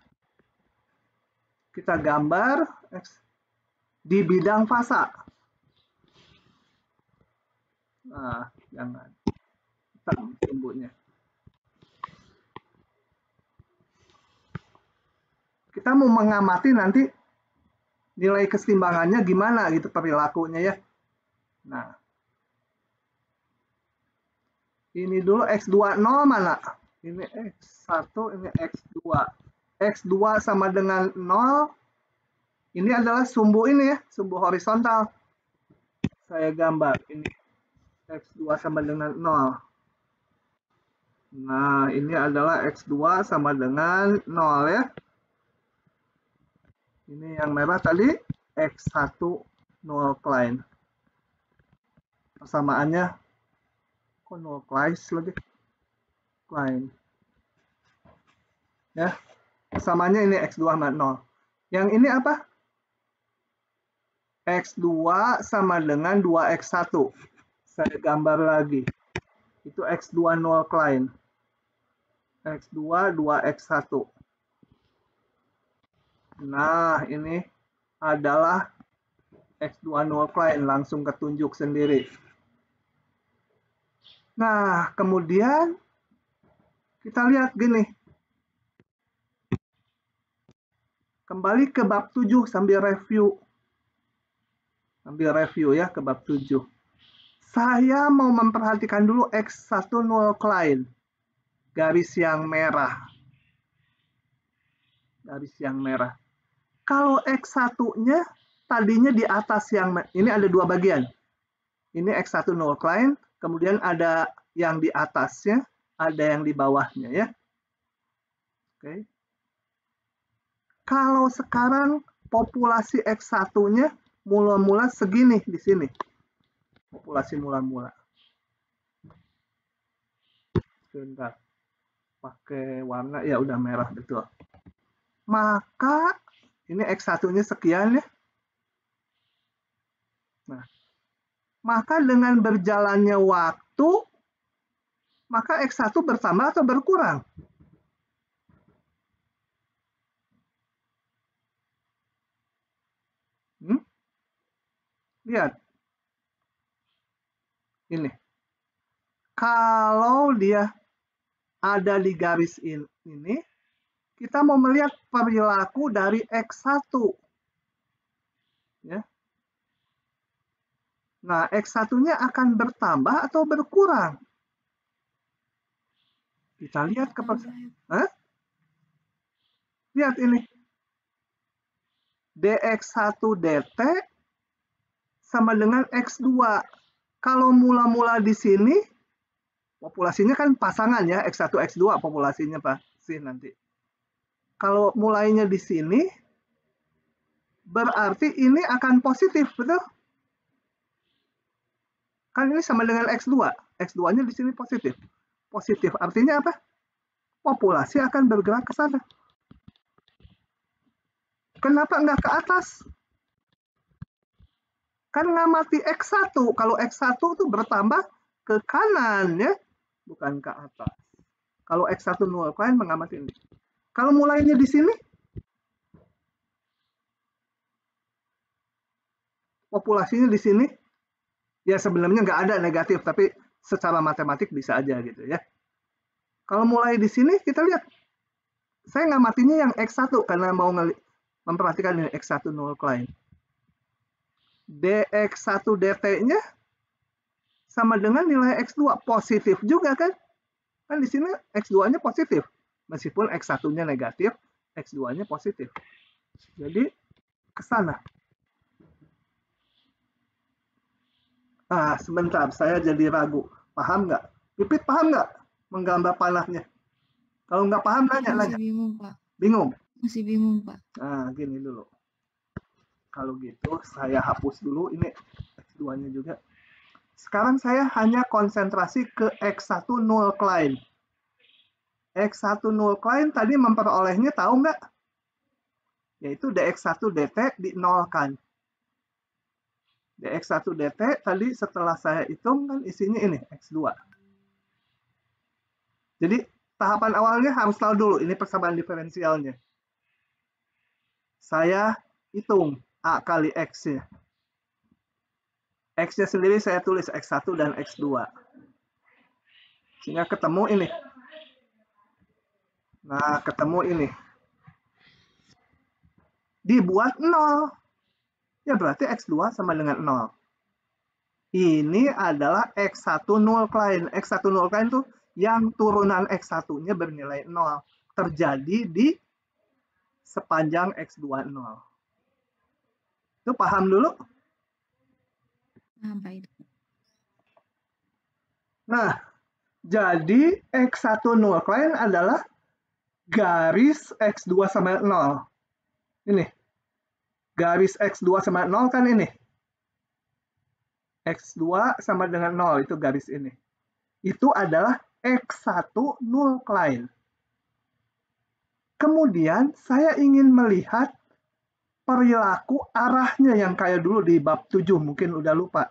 Kita gambar di bidang fasa. Nah, jangan. Kita tumbuhnya. Kita mau mengamati nanti nilai keseimbangannya gimana gitu perilakunya ya. Nah, ini dulu x2 0 mana? Ini x1, ini x2. x2 sama dengan 0. Ini adalah sumbu ini ya, sumbu horizontal. Saya gambar ini. x2 sama dengan 0. Nah, ini adalah x2 sama dengan 0 ya. Ini yang merah tadi, x1 null klein. Persamaannya, kok null klein lagi? Klein. Ya, persamaannya ini x2 sama 0. Yang ini apa? x2 sama dengan 2x1. Saya gambar lagi. Itu x2 null klein. x2, 2x1. Nah, ini adalah x2 null klein, langsung ketunjuk sendiri. Nah, kemudian kita lihat gini. Kembali ke bab 7 sambil review. Sambil review ya ke bab 7. Saya mau memperhatikan dulu x1 null klein. Garis yang merah. Garis yang merah. Kalau x1-nya tadinya di atas yang ini ada dua bagian. Ini x1 null klein, kemudian ada yang di atasnya, ada yang di bawahnya ya. Oke. Kalau sekarang populasi x1-nya mula-mula segini di sini. Populasi mula-mula. Sebentar. Pakai warna ya udah merah betul. Maka ini x1-nya sekian ya. Nah, maka dengan berjalannya waktu, maka x1 bertambah atau berkurang? Lihat. Ini. Kalau dia ada di garis ini, kita mau melihat perilaku dari x1. Ya. Nah, x1-nya akan bertambah atau berkurang? Kita lihat ke lihat ini. dx1 dt sama dengan x2. Kalau mula-mula di sini, populasinya kan pasangan ya, x1, x2 populasinya pasti nanti. Kalau mulainya di sini, berarti ini akan positif, betul? Kan ini sama dengan x2. X2-nya di sini positif. Positif artinya apa? Populasi akan bergerak ke sana. Kenapa nggak ke atas? Kan ngamati X1. Kalau X1 itu bertambah ke kanan ya, bukan ke atas. Kalau X1 null client mengamati ini. Kalau mulainya di sini, populasinya di sini, ya sebenarnya nggak ada negatif, tapi secara matematik bisa aja gitu ya. Kalau mulai di sini, kita lihat. Saya ngamatinya yang X1 karena mau memperhatikan ini X1 null client. dx1 dt-nya sama dengan nilai X2 positif juga kan? Kan di sini X2-nya positif. Meskipun X1-nya negatif, X2-nya positif. Jadi ke sana. Sebentar, saya jadi ragu. Paham nggak? Pipit paham nggak menggambar panahnya? Kalau nggak paham, nanya. Masih bingung, Pak. Bingung? Masih bingung, Pak. Gini dulu. Kalau gitu, saya hapus dulu. Ini X2-nya juga. Sekarang saya hanya konsentrasi ke X1 null client. X1 null client tadi memperolehnya tahu nggak? Yaitu dx1 dt dinolkan. dx1 dt tadi setelah saya hitung kan isinya ini, X2. Jadi tahapan awalnya harus tahu dulu, ini persamaan diferensialnya. Saya hitung A kali X-nya. X-nya sendiri saya tulis X1 dan X2. Sehingga ketemu ini. Nah, ketemu ini. Dibuat 0. Ya berarti X2 sama dengan 0. Ini adalah X1 null client. X1 null client itu yang turunan X1-nya bernilai 0. Terjadi di sepanjang X2 0. Itu paham dulu? Paham, Pak itu. Nah, jadi X1 null client adalah garis X2 sama 0. Ini. Garis X2 sama 0 kan ini. X2 sama dengan 0, itu garis ini. Itu adalah X1 null client. Kemudian saya ingin melihat perilaku arahnya yang kayak dulu di bab 7, mungkin udah lupa.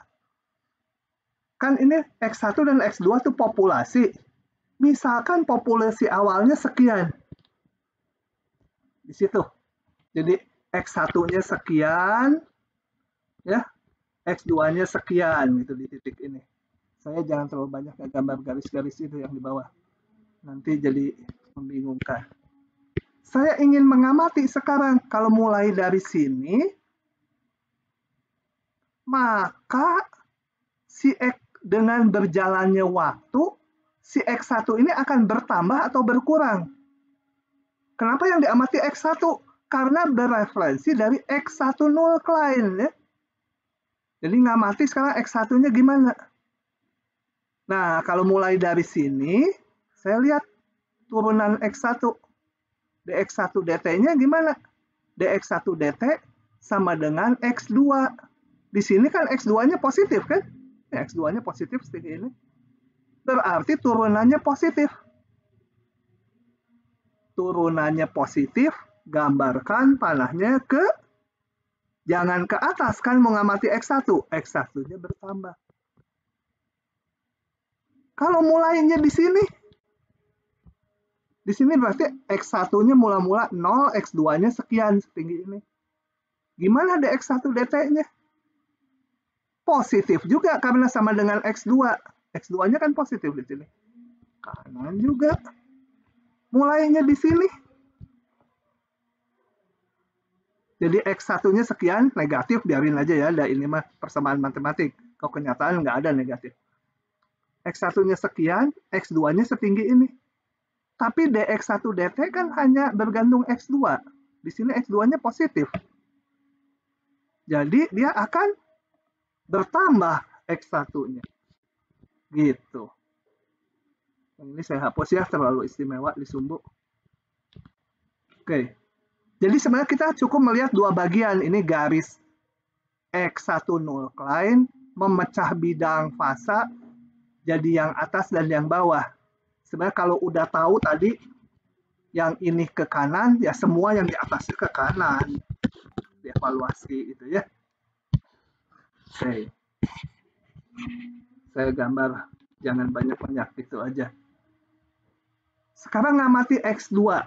Kan ini X1 dan X2 itu populasi. Misalkan populasi awalnya sekian. Di situ. Jadi X1-nya sekian, ya, X2-nya sekian, gitu di titik ini. Saya jangan terlalu banyak gambar garis-garis itu yang di bawah. Nanti jadi membingungkan. Saya ingin mengamati sekarang, kalau mulai dari sini, maka si X dengan berjalannya waktu, si X1 ini akan bertambah atau berkurang. Kenapa yang diamati X1? Karena bereferensi dari X1 null client. Ya. Jadi ngamati sekarang X1-nya gimana. Nah, kalau mulai dari sini, saya lihat turunan X1. dx1 dt-nya gimana? dx1 dt sama dengan X2. Di sini kan X2-nya positif kan? Ya, X2-nya positif seperti ini. Berarti turunannya positif. Turunannya positif, gambarkan panahnya ke, jangan ke atas, kan mengamati X1. X1-nya bertambah. Kalau mulainya di sini berarti X1-nya mula-mula 0, X2-nya sekian setinggi ini. Gimana dx1 dt-nya? Positif juga karena sama dengan X2. X2-nya kan positif di sini. Kanan juga. Mulainya di sini. Jadi X1-nya sekian, negatif, biarin aja ya. Ini mah persamaan matematik. Kalau kenyataan nggak ada negatif. X1-nya sekian, X2-nya setinggi ini. Tapi dx1 dt kan hanya bergantung X2. Di sini X2-nya positif. Jadi dia akan bertambah X1-nya. Gitu. Ini saya hapus ya, terlalu istimewa di sumbu. Oke. Jadi sebenarnya kita cukup melihat dua bagian. Ini garis X1 null client memecah bidang fasa jadi yang atas dan yang bawah. Sebenarnya kalau udah tahu tadi yang ini ke kanan, ya semua yang di atasnya ke kanan. dievaluasi gitu ya. Oke. Saya gambar jangan banyak-banyak gitu aja. Sekarang ngamati X2.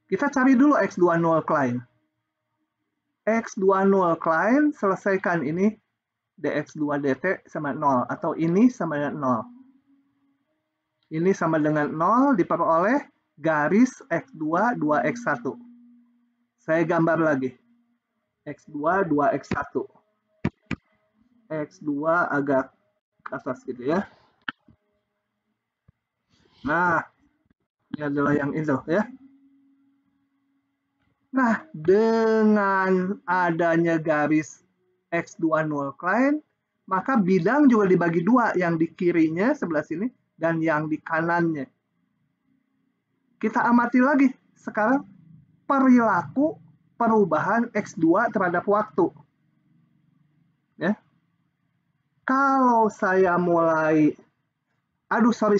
Kita cari dulu X2 null client. X2 null client, selesaikan ini dx2 dt sama 0 atau ini sama dengan 0. Ini sama dengan 0 diperoleh garis X2 2x1. Saya gambar lagi. X2 2x1. X2 agak ke atas gitu ya. Nah, ini adalah yang itu ya. Nah, dengan adanya garis X2 null client, maka bidang juga dibagi dua, yang di kirinya sebelah sini dan yang di kanannya. Kita amati lagi sekarang perilaku perubahan X2 terhadap waktu. Ya. Kalau saya mulai, sorry.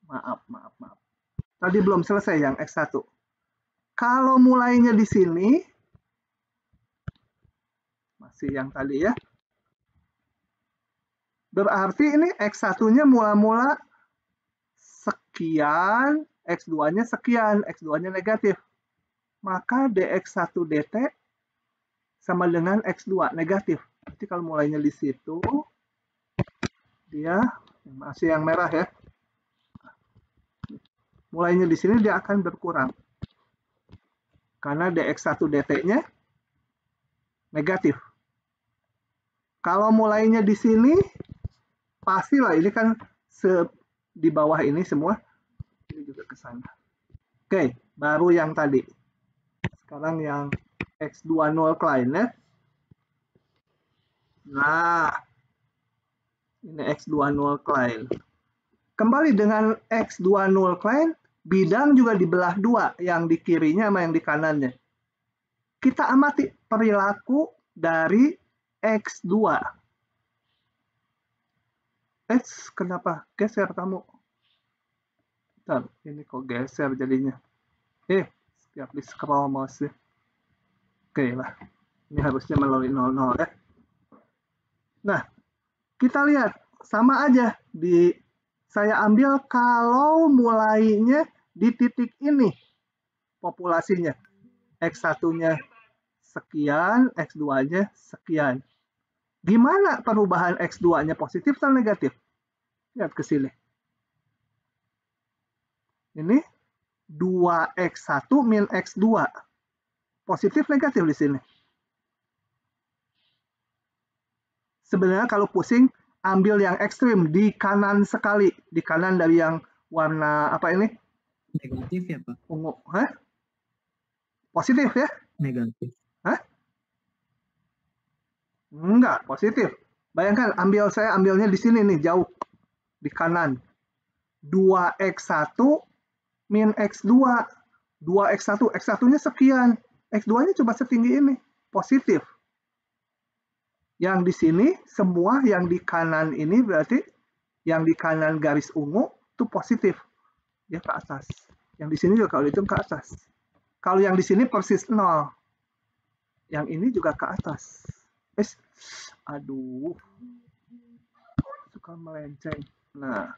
Maaf. Tadi belum selesai yang X1. Kalau mulainya di sini, masih yang tadi ya. Berarti ini X1-nya mula-mula sekian, X2-nya sekian, X2-nya negatif. Maka dx1 dt sama dengan X2 negatif. Jadi kalau mulainya di situ, dia masih yang merah ya. Mulainya di sini dia akan berkurang. Karena dx1 dt-nya negatif. Kalau mulainya di sini, pastilah ini kan di bawah ini semua, ini juga ke sana. Oke, baru yang tadi. Sekarang yang X2 null client ya. Nah, ini X2 null client. Kembali dengan X2 null client, bidang juga dibelah dua, yang di kirinya sama yang di kanannya. Kita amati perilaku dari X2. Kenapa geser kamu? Bentar, ini kok geser jadinya. Setiap di scroll mouse. Oke lah, ini harusnya melalui 00 ya. Nah, kita lihat sama aja saya ambil kalau mulainya di titik ini populasinya. X1-nya sekian, X2-nya sekian. Gimana perubahan X2-nya positif atau negatif? Lihat ke sini. Ini 2x1 min x2. Positif negatif di sini. Sebenarnya kalau pusing, ambil yang ekstrim di kanan sekali. Di kanan dari yang warna apa ini? Negatif ya, Pak? Ungu. Hah? Positif ya? Negatif. Hah? Enggak, positif. Bayangkan, saya ambilnya di sini nih, jauh. Di kanan. 2x1 min x2. 2x1, x1-nya sekian. X2-nya coba setinggi ini. Positif. Yang di sini, semua yang di kanan ini berarti yang di kanan garis ungu itu positif. Dia ke atas. Yang di sini juga kalau dihitung ke atas. Kalau yang di sini persis 0. Yang ini juga ke atas. Aduh. Suka melenceng. Nah,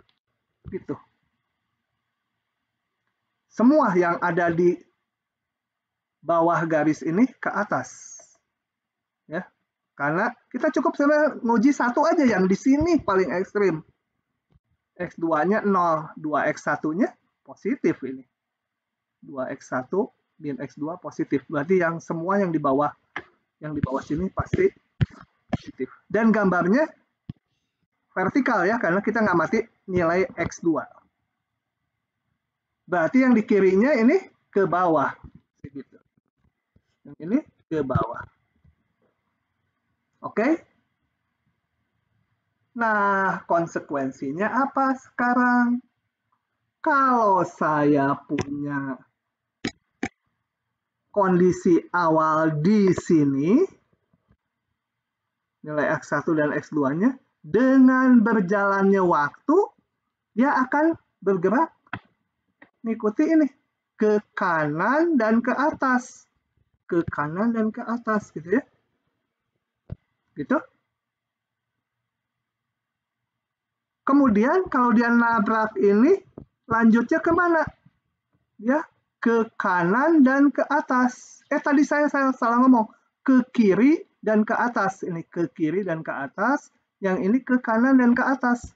gitu. Semua yang ada di bawah garis ini ke atas. Ya. Karena kita cukup sebenarnya nguji satu aja yang di sini paling ekstrim. X2-nya 0, 2x1-nya positif ini. 2x1 min x2 positif. Berarti yang semua yang di bawah sini pasti positif. Dan gambarnya vertikal ya, karena kita ngamati nilai x2. Berarti yang di kirinya ini ke bawah. Gitu. Yang ini ke bawah. Oke? Nah, konsekuensinya apa sekarang? Kalau saya punya kondisi awal di sini, nilai X1 dan X2-nya, dengan berjalannya waktu, dia akan bergerak mengikuti ini. ke kanan dan ke atas. Ke kanan dan ke atas gitu ya. Gitu. Kemudian kalau dia nabrak ini, lanjutnya kemana? Dia ke kanan dan ke atas. Tadi saya salah ngomong. Ke kiri dan ke atas. Ini ke kiri dan ke atas. Yang ini ke kanan dan ke atas.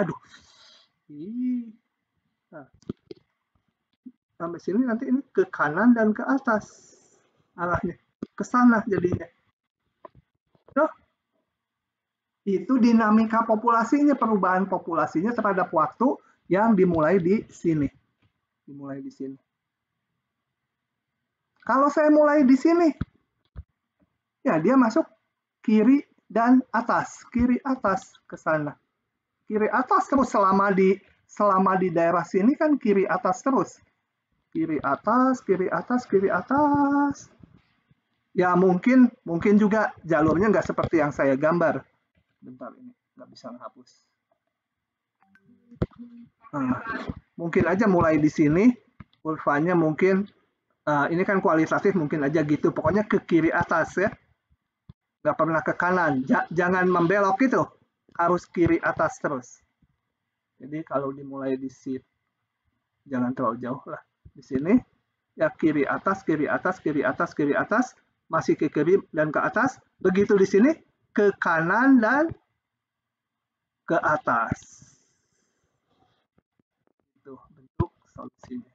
Aduh. Nah. Sampai sini nanti ini ke kanan dan ke atas. Arahnya. Ke sana jadinya. Tuh. Itu dinamika populasinya, perubahan populasinya terhadap waktu yang dimulai di sini. Dimulai di sini. Kalau saya mulai di sini, ya dia masuk kiri dan atas, kiri atas ke sana. Kiri atas terus selama di daerah sini kan kiri atas terus. Kiri atas, kiri atas, kiri atas. Ya mungkin juga jalurnya nggak seperti yang saya gambar. Bentar ini nggak bisa menghapus. Nah, mungkin aja mulai di sini, kurvanya mungkin ini kan kualitatif mungkin aja gitu. Pokoknya ke kiri atas ya. Nggak pernah ke kanan. Jangan membelok itu. Harus kiri atas terus. Jadi kalau dimulai di sini, jangan terlalu jauh lah. Di sini, ya kiri atas, kiri atas, kiri atas, kiri atas. Masih ke kiri dan ke atas. Begitu di sini, ke kanan dan ke atas. Itu bentuk solusinya.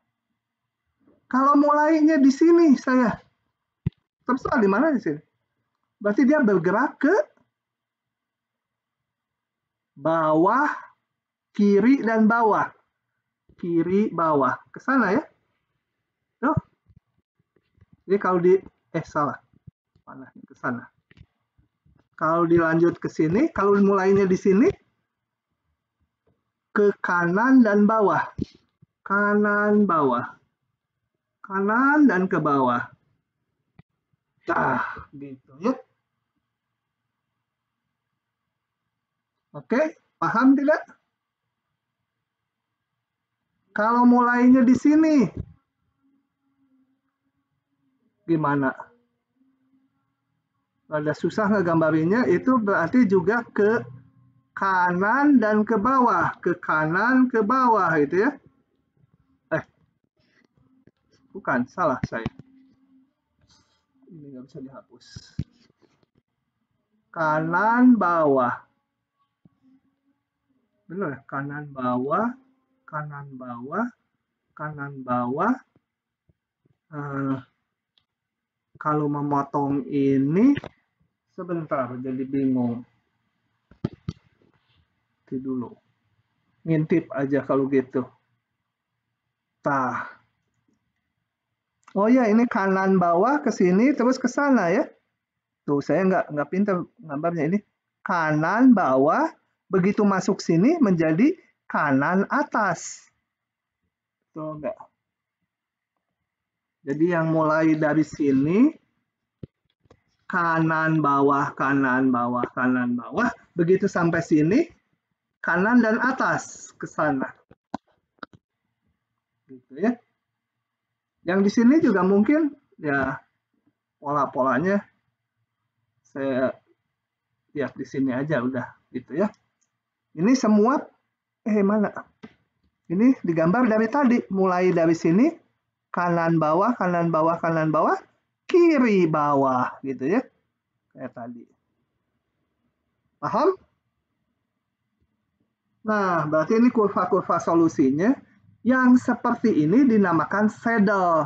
Kalau mulainya di sini saya, terserah di mana di sini. Berarti dia bergerak ke bawah, kiri dan bawah. Kiri, bawah. Ke sana ya. Tuh. Jadi kalau salah. Panahnya ke sana. Kalau dilanjut ke sini, kalau mulainya di sini, ke kanan dan bawah. Kanan, bawah. Kanan dan ke bawah. Nah, gitu ya. Oke, paham tidak? Kalau mulainya di sini, gimana? Ada susah ngegambarinnya, itu berarti juga ke kanan dan ke bawah. Ke kanan, ke bawah, gitu ya. Bukan, salah saya. Ini nggak bisa dihapus. Kanan, bawah. Benar ya? Kanan, bawah. Kanan, bawah. Kanan, bawah. Kalau memotong ini, sebentar, jadi bingung. Itu dulu. Ngintip aja kalau gitu. Tah. Oh ya, ini kanan bawah ke sini terus ke sana ya. Tuh, saya nggak pintar gambarnya ini. Kanan bawah, begitu masuk sini menjadi kanan atas. Tuh enggak. Jadi yang mulai dari sini kanan bawah, kanan bawah, kanan bawah, begitu sampai sini kanan dan atas ke sana. Gitu ya. Yang di sini juga mungkin ya pola-polanya saya lihat di sini aja udah gitu ya. Ini semua mana? Ini digambar dari tadi, mulai dari sini kanan bawah, kanan bawah, kanan bawah, kiri bawah gitu ya. Kayak tadi. Paham? Nah, berarti ini kurva-kurva solusinya. Yang seperti ini dinamakan saddle.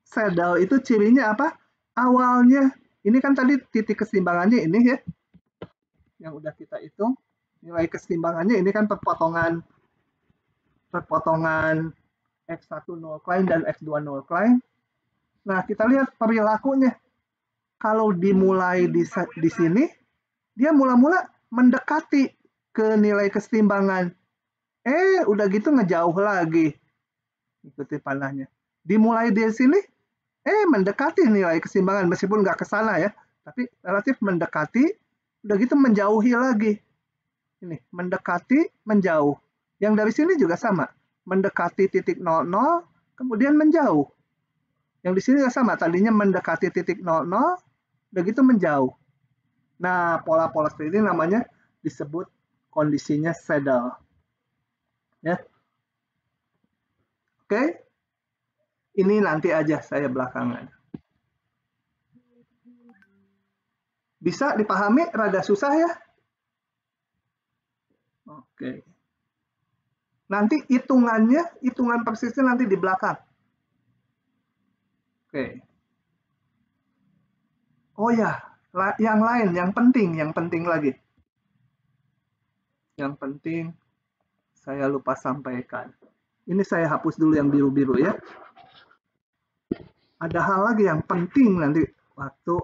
Saddle itu cirinya apa? Awalnya, ini kan tadi titik keseimbangannya ini ya. Yang udah kita hitung. Nilai keseimbangannya ini kan perpotongan X1 null klein dan X2 null klein. Nah, kita lihat perilakunya. Kalau dimulai di sini, dia mula-mula mendekati ke nilai keseimbangan. Udah gitu ngejauh lagi. Ikuti panahnya. Dimulai di sini, mendekati nilai keseimbangan. Meskipun nggak ke sana ya. Tapi relatif mendekati, udah gitu menjauhi lagi. Ini, mendekati, menjauh. Yang dari sini juga sama. Mendekati titik 00, kemudian menjauh. Yang di sini sama, tadinya mendekati titik 00, begitu menjauh. Nah, pola-pola seperti ini namanya disebut kondisinya saddle. Ya. Oke. Ini nanti aja saya belakangan. Bisa dipahami? Rada susah ya? Oke. Nanti hitungan persisnya nanti di belakang. Oke. Oh ya, yang lain, yang penting lagi. Yang penting saya lupa sampaikan. Ini saya hapus dulu yang biru-biru ya. Ada hal lagi yang penting nanti waktu.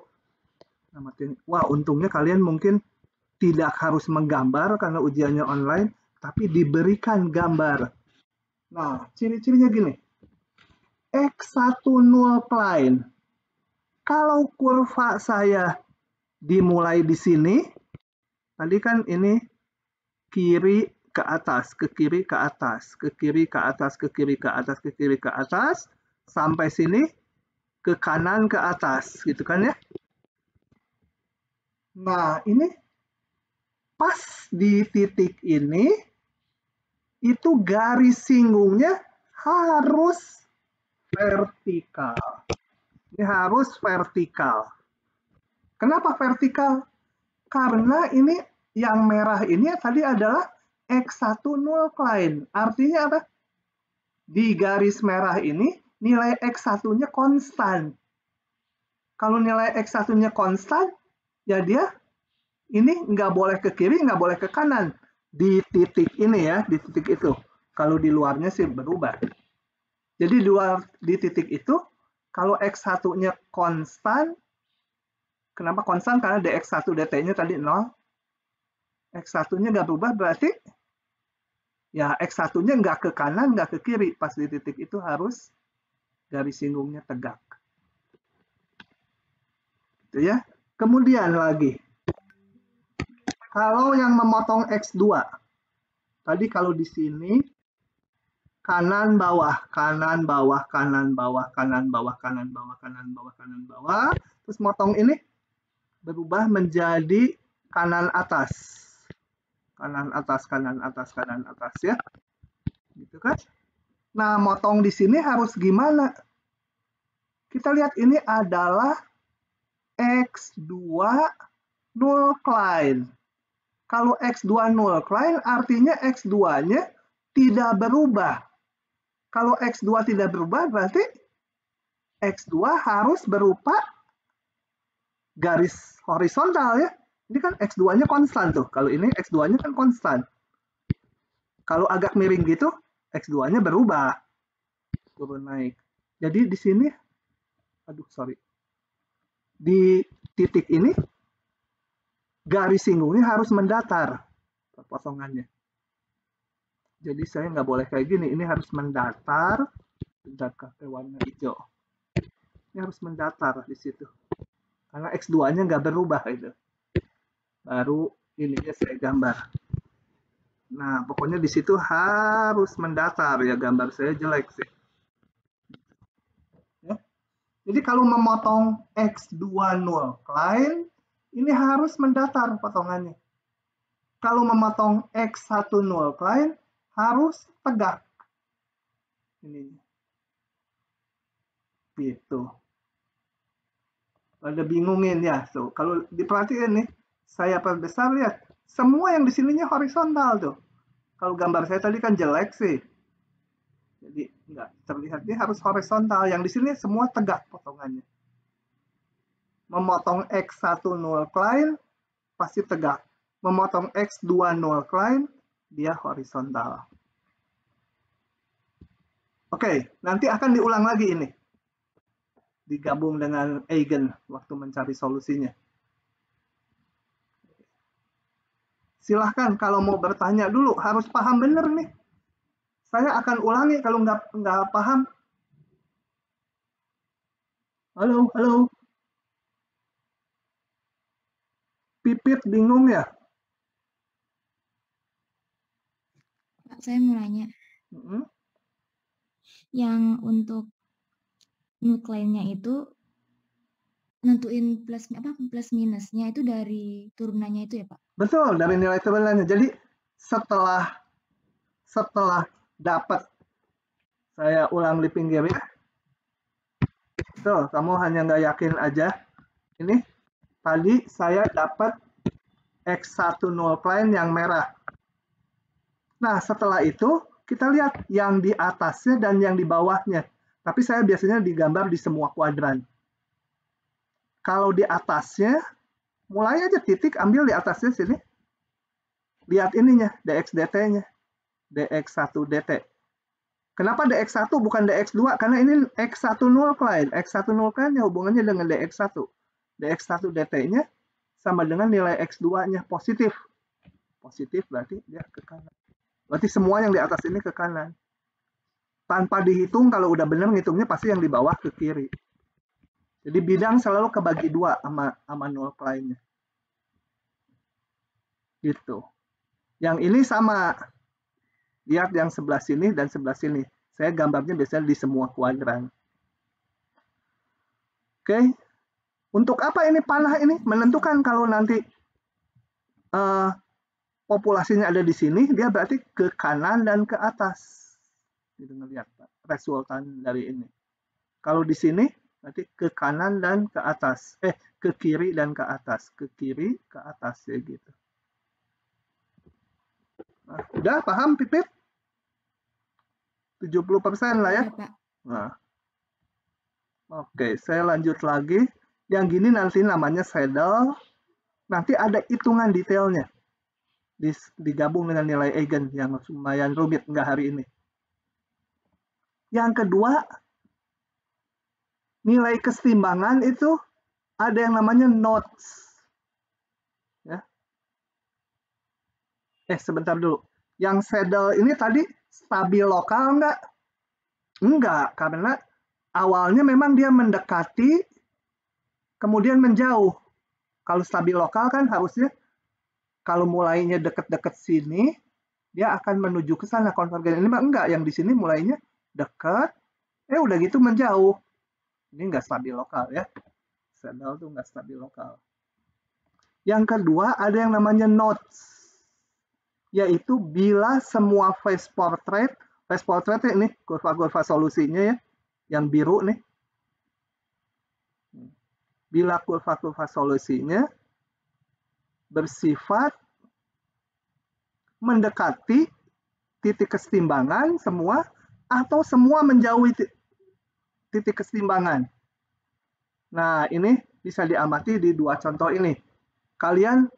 Wah, untungnya kalian mungkin tidak harus menggambar karena ujiannya online, tapi diberikan gambar. Nah, ciri-cirinya gini. X10 plane. Kalau kurva saya dimulai di sini, tadi kan ini kiri ke atas, ke kiri ke atas, ke kiri ke atas, ke kiri ke atas, ke kiri ke atas, sampai sini ke kanan ke atas, gitu kan ya. Nah, ini pas di titik ini, itu garis singgungnya harus vertikal. Ini harus vertikal. Kenapa vertikal? Karena ini yang merah ini tadi adalah X10 plane. Artinya apa? Di garis merah ini nilai X1-nya konstan. Kalau nilai X1-nya konstan, ya dia ini nggak boleh ke kiri, nggak boleh ke kanan. Di titik ini ya, di titik itu. Kalau di luarnya sih berubah. Jadi di titik itu, kalau X1-nya konstan, kenapa konstan? Karena dx1 dt-nya tadi 0. X1-nya nggak berubah, berarti ya X1-nya nggak ke kanan, nggak ke kiri. Pas di titik itu harus garis singgungnya tegak. Gitu ya. Kemudian lagi, kalau yang memotong X2, tadi kalau di sini, kanan bawah, kanan bawah, kanan bawah, kanan bawah, kanan bawah, kanan bawah, kanan bawah, terus motong ini berubah menjadi kanan atas. Kanan atas, kanan atas, kanan atas ya. Gitu kan? Nah, motong di sini harus gimana? Kita lihat ini adalah X2 null cline. Kalau X2 null cline artinya X2-nya tidak berubah. Kalau X2 tidak berubah berarti X2 harus berupa garis horizontal ya. Ini kan X2-nya konstan tuh. Kalau ini X2-nya kan konstan. Kalau agak miring gitu, X2-nya berubah. Turun naik. Jadi di sini, di titik ini, garis singgungnya harus mendatar. Potongannya. Jadi saya nggak boleh kayak gini. Ini harus mendatar. Bentar, pakai warna hijau. Ini harus mendatar di situ. Karena X2-nya nggak berubah itu. Baru ininya saya gambar. Nah, pokoknya di situ harus mendatar ya, gambar saya jelek sih. Ya. Jadi kalau memotong X2 null cline, ini harus mendatar potongannya. Kalau memotong X1 null cline, harus tegak. Ini. Gitu. Ada bingungin ya. So, kalau diperhatikan nih, saya perbesar lihat. Semua yang di sininya horizontal tuh. Kalau gambar saya tadi kan jelek sih. Jadi nggak terlihat, dia harus horizontal. Yang di sini semua tegak potongannya. Memotong X1 null cline pasti tegak. Memotong X2 null cline dia horizontal. Oke, nanti akan diulang lagi ini. Digabung dengan Eigen waktu mencari solusinya. Silahkan kalau mau bertanya dulu, harus paham benar nih. Saya akan ulangi kalau nggak paham. Halo, halo. Pipit bingung ya? Pak, saya mau nanya. Yang untuk nukleinnya itu nentuin plus minusnya itu dari turunannya itu ya, Pak? Betul, dari nilai turunannya. Jadi setelah dapat, saya ulang di pinggir ya. Tuh, kamu hanya nggak yakin aja. Ini tadi saya dapat X10 cline yang merah. Nah, setelah itu kita lihat yang di atasnya dan yang di bawahnya. Tapi saya biasanya digambar di semua kuadran. Kalau di atasnya, mulai aja titik, ambil di atasnya sini. Lihat ininya, dx dt-nya. dx1 dt. Kenapa dx1 bukan dx2? Karena ini x10 cline. X10 cline ya hubungannya dengan dx1. dx1 dt-nya sama dengan nilai x2-nya positif. Positif berarti dia ke kanan. Berarti semua yang di atas ini ke kanan. Tanpa dihitung, kalau udah benar ngitungnya pasti yang di bawah ke kiri. Jadi bidang selalu kebagi dua sama null cline-nya. Gitu. Yang ini sama. Lihat yang sebelah sini dan sebelah sini. Saya gambarnya biasanya di semua kuadran. Oke. Untuk apa ini panah ini? Menentukan kalau nanti populasinya ada di sini, dia berarti ke kanan dan ke atas. Gitu ngelihat resultan dari ini. Kalau di sini nanti ke kanan dan ke atas. Ke kiri dan ke atas. Ke kiri, ke atas ya gitu. Nah, udah paham Pipit? 70% lah ya. Iya, Pak. Nah. Oke, saya lanjut lagi. Yang gini nanti namanya saddle. Nanti ada hitungan detailnya. Digabung dengan nilai eigen yang lumayan rumit nggak hari ini. Yang kedua, nilai kesetimbangan itu ada yang namanya nodes. Ya. Sebentar dulu. Yang saddle ini tadi stabil lokal nggak? Enggak, karena awalnya memang dia mendekati, kemudian menjauh. Kalau stabil lokal kan harusnya kalau mulainya deket-deket sini, dia akan menuju ke sana konvergen. Ini mah enggak, yang di sini mulainya dekat, udah gitu menjauh. Ini enggak stabil lokal ya. Saddle tuh enggak stabil lokal. Yang kedua ada yang namanya nodes, yaitu bila semua phase portrait ini kurva-kurva solusinya ya, yang biru nih. Bila kurva-kurva solusinya bersifat mendekati titik kesetimbangan semua atau semua menjauhi titik kesetimbangan. Nah, ini bisa diamati di dua contoh ini. Kalian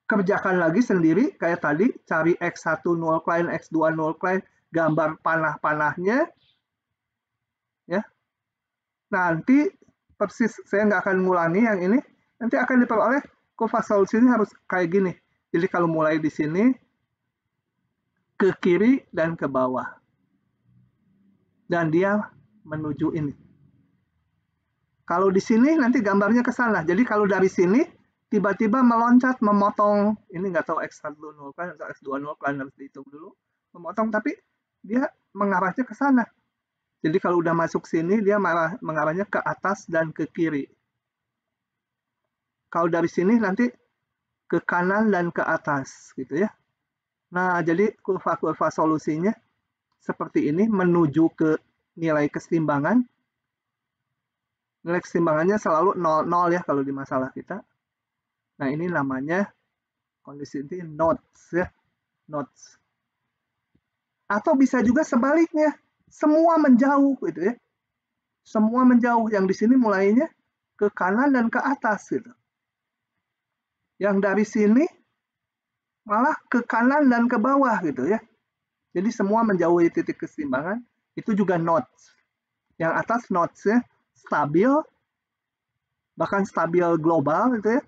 kerjakan lagi sendiri kayak tadi, cari X1 null cline, X2 null cline, gambar panah-panahnya. Ya. Nanti persis saya nggak akan ngulangi yang ini, nanti akan diperoleh kurva solusi ini harus kayak gini. Jadi kalau mulai di sini ke kiri dan ke bawah. Dan dia menuju ini. Kalau di sini nanti gambarnya ke sana. Jadi kalau dari sini tiba-tiba meloncat, memotong, ini nggak tahu X1 null cline atau X2 null cline, harus dihitung dulu. Memotong, tapi dia mengarahnya ke sana. Jadi kalau udah masuk sini, dia mengarahnya ke atas dan ke kiri. Kalau dari sini nanti ke kanan dan ke atas, gitu ya. Nah, jadi kurva-kurva solusinya seperti ini menuju ke nilai kesetimbangan. Nilai kesetimbangannya selalu 0,0 ya kalau di masalah kita. Nah, ini namanya kondisi ini nodes ya, nodes. Atau bisa juga sebaliknya, semua menjauh gitu ya. Semua menjauh, yang di sini mulainya ke kanan dan ke atas gitu. Yang dari sini malah ke kanan dan ke bawah gitu ya. Jadi semua menjauhi titik kesetimbangan, itu juga nodes. Yang atas nodesnya stabil, bahkan stabil global gitu ya.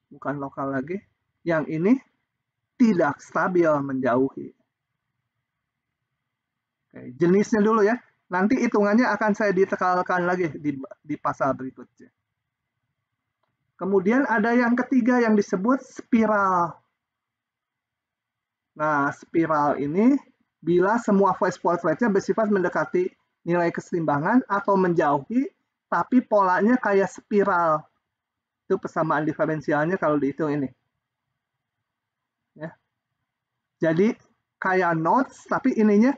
Bukan lokal lagi. Yang ini tidak stabil, menjauhi. Oke, jenisnya dulu ya. Nanti hitungannya akan saya ditekalkan lagi di pasal berikutnya. Kemudian ada yang ketiga yang disebut spiral. Nah, spiral ini bila semua voice portraitnya bersifat mendekati nilai keseimbangan atau menjauhi, tapi polanya kayak spiral. Itu persamaan diferensialnya kalau dihitung ini. Ya. Jadi kayak notes, tapi ininya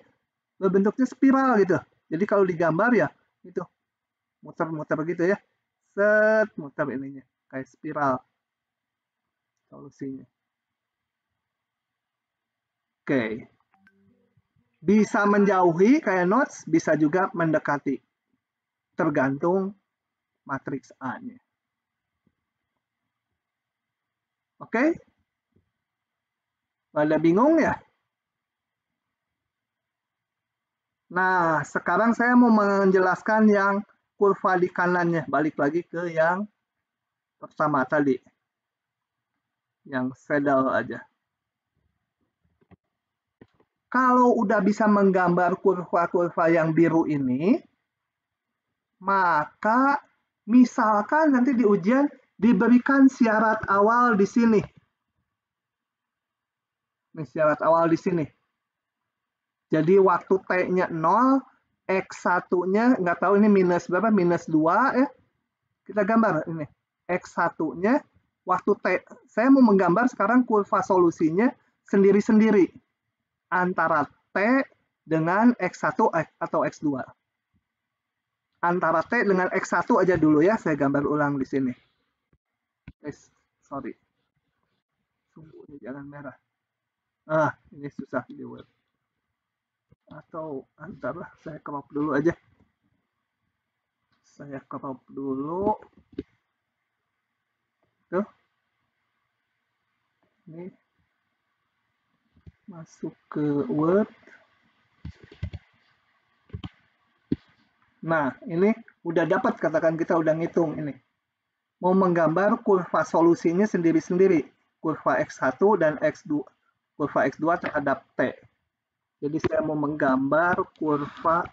berbentuknya spiral gitu. Jadi kalau digambar ya itu muter-muter gitu ya. Set, muter ininya kayak spiral solusinya. Oke. Bisa menjauhi kayak notes, bisa juga mendekati. Tergantung matriks A-nya. Oke? Pada bingung ya? Nah, sekarang saya mau menjelaskan yang kurva di kanannya. Balik lagi ke yang pertama tadi. Yang saddle aja. Kalau udah bisa menggambar kurva-kurva yang biru ini, maka misalkan nanti di ujian diberikan syarat awal di sini. Ini syarat awal di sini. Jadi waktu T-nya 0, X1-nya nggak tahu ini minus berapa, minus 2 ya. Kita gambar ini. X1-nya waktu T, saya mau menggambar sekarang kurva solusinya sendiri-sendiri. Antara T dengan X1 atau X2. Antara T dengan X1 aja dulu ya, saya gambar ulang di sini. Sorry. Sungguhnya jangan merah. Ini susah di Word. Atau antarlah saya crop dulu aja. Saya crop dulu. Tuh. Ini masuk ke Word. Nah, ini udah dapat, katakan kita udah ngitung ini. Mau menggambar kurva solusinya sendiri-sendiri. Kurva X1 dan X2. Kurva X2 terhadap T. Jadi saya mau menggambar kurva,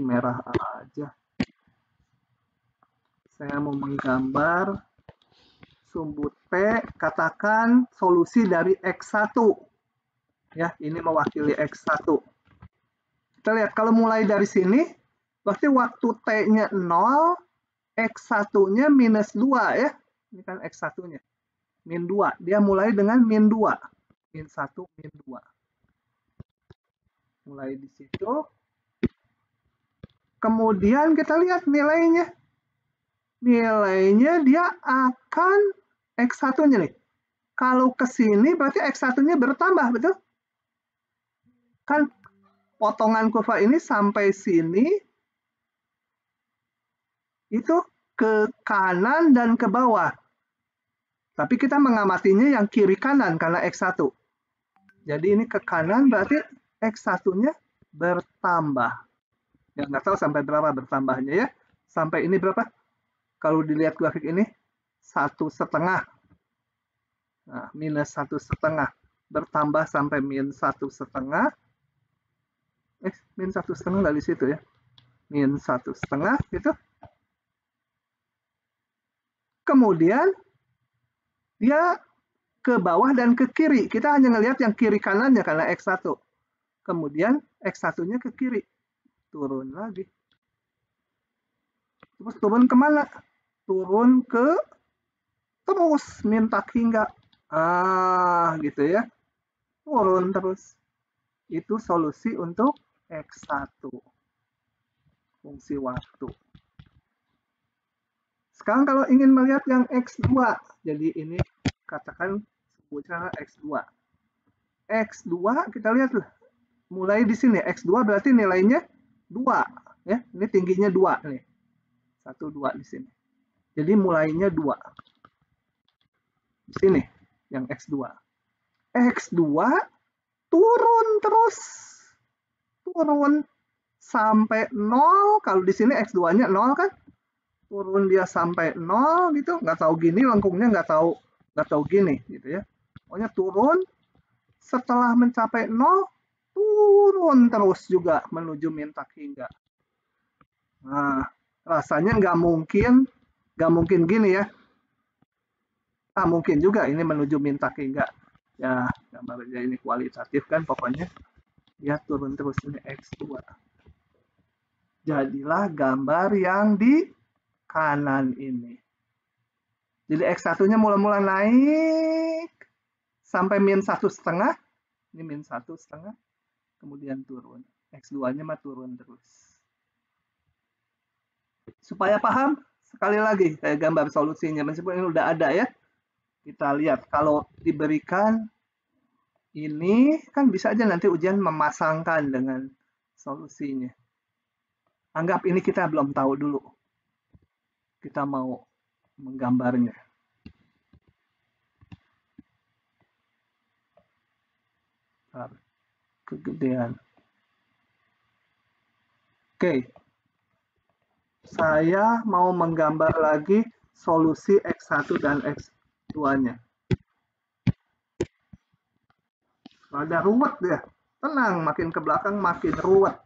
merah aja. Saya mau menggambar sumbu T, katakan solusi dari X1. Ya, ini mewakili X1. Kita lihat, kalau mulai dari sini, berarti waktu T-nya 0, X1-nya minus 2 ya. Ini kan X1-nya. Min 2. Dia mulai dengan min 2. Min 1, min 2. Mulai di situ. Kemudian kita lihat nilainya. Nilainya dia akan X1-nya nih. Kalau ke sini berarti X1-nya bertambah, betul? Kan potongan kurva ini sampai sini itu ke kanan dan ke bawah. Tapi kita mengamatinya yang kiri kanan karena X1. Jadi ini ke kanan berarti X1-nya bertambah. Ya, nggak tahu sampai berapa bertambahnya ya. Sampai ini berapa? Kalau dilihat grafik ini 1,5. Nah, minus 1,5. Bertambah sampai min 1,5. Min 1,5 nggak di situ ya. Min 1,5 gitu. Kemudian dia ke bawah dan ke kiri. Kita hanya ngelihat yang kiri kanannya karena X1. Kemudian X1-nya ke kiri. Turun lagi. Terus turun kemana? Turun ke terus minta hingga. Gitu ya. Turun terus. Itu solusi untuk X1. Fungsi waktu. Sekarang kalau ingin melihat yang X2. Jadi ini katakan sebutnya X2. X2 kita lihat tuh. Mulai di sini. X2 berarti nilainya 2. Ya, ini tingginya 2 nih. 1, 2 di sini. Jadi mulainya 2. Di sini yang X2. X2 turun terus. Turun sampai 0. Kalau di sini X2-nya 0 kan? Turun dia sampai 0 gitu. Nggak tahu gini lengkungnya, nggak tahu gini gitu ya. Pokoknya turun. Setelah mencapai 0, turun terus juga menuju min tak hingga. Nah, rasanya nggak mungkin gini ya. Mungkin juga ini menuju min tak hingga. Ya, gambarnya ini kualitatif kan pokoknya. Dia turun terus, ini X2. Jadilah gambar yang di kanan ini. Jadi X1-nya mula-mula naik sampai -1,5. Ini -1,5. Kemudian turun. X2-nya mah turun terus. Supaya paham, sekali lagi saya gambar solusinya. Meskipun ini udah ada ya. Kita lihat kalau diberikan ini, kan bisa aja nanti ujian memasangkan dengan solusinya. Anggap ini kita belum tahu dulu. Kita mau menggambarnya. Kegedean. Oke. Saya mau menggambar lagi solusi X1 dan X2-nya. Ada ruwet ya. Tenang, makin ke belakang makin ruwet.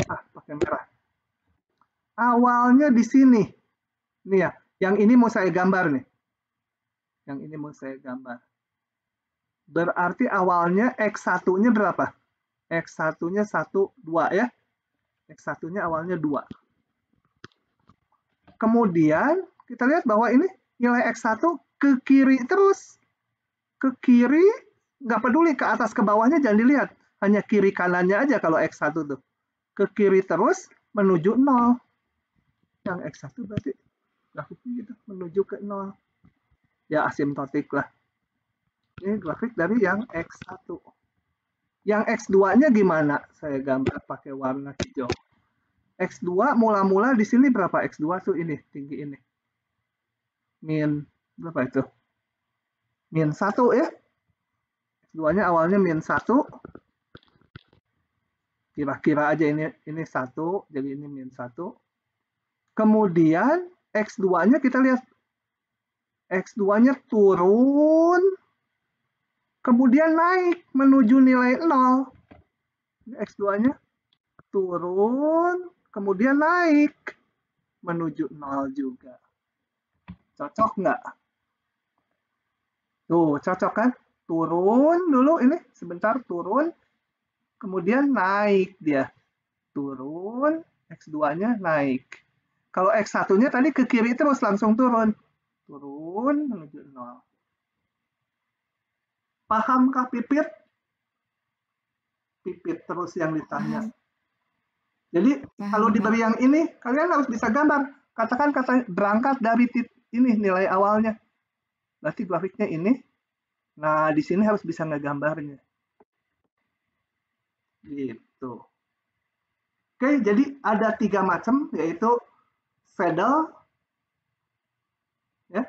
Pakai merah. Awalnya di sini. Nih ya, yang ini mau saya gambar nih. Yang ini mau saya gambar. Berarti awalnya X1-nya berapa? X1-nya 1, 2 ya. X1-nya awalnya 2. Kemudian kita lihat bahwa ini nilai X1 ke kiri terus. Ke kiri, nggak peduli ke atas ke bawahnya jangan dilihat. Hanya kiri kanannya aja kalau X1 tuh. Ke kiri terus menuju 0. Yang X1 berarti grafiknya gitu, menuju ke 0. Ya asimptotik lah. Ini grafik dari yang X1. Yang X2-nya gimana? Saya gambar pakai warna hijau. X2 mula-mula di sini berapa? X2 tuh ini, tinggi ini. Berapa itu? -1 ya. X2-nya awalnya -1. Kira-kira aja ini 1, jadi ini -1. Kemudian X2-nya kita lihat. X2-nya turun, kemudian naik menuju nilai 0. X2-nya turun, kemudian naik menuju 0 juga. Cocok nggak? Tuh, cocok kan? Turun dulu ini, sebentar turun, kemudian naik dia. Turun, X2-nya naik. Kalau X1-nya tadi ke kiri terus langsung turun. Turun menuju 0. Pahamkah Pipit? Pipit terus yang ditanya. Paham. Jadi Paham, kalau Pak. diberi yang ini, kalian harus bisa gambar. Katakan berangkat dari ini nilai awalnya. Berarti grafiknya ini. Nah, di sini harus bisa ngegambarnya. Gitu. Oke, jadi ada 3 macam, yaitu saddle, ya,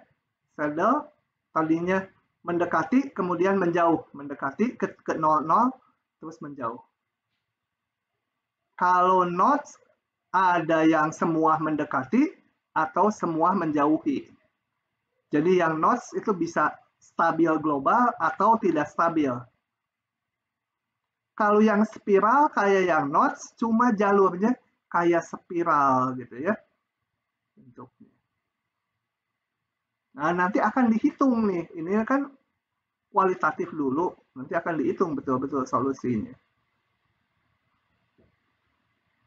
saddle tadinya mendekati, kemudian menjauh, mendekati ke 0,0, terus menjauh. Kalau nodes ada yang semua mendekati atau semua menjauhi. Jadi yang nodes itu bisa stabil global atau tidak stabil. Kalau yang spiral kayak yang nodes cuma jalurnya kayak spiral gitu ya. Bentuknya. Nah, nanti akan dihitung nih. Ini kan kualitatif dulu, nanti akan dihitung betul-betul solusinya.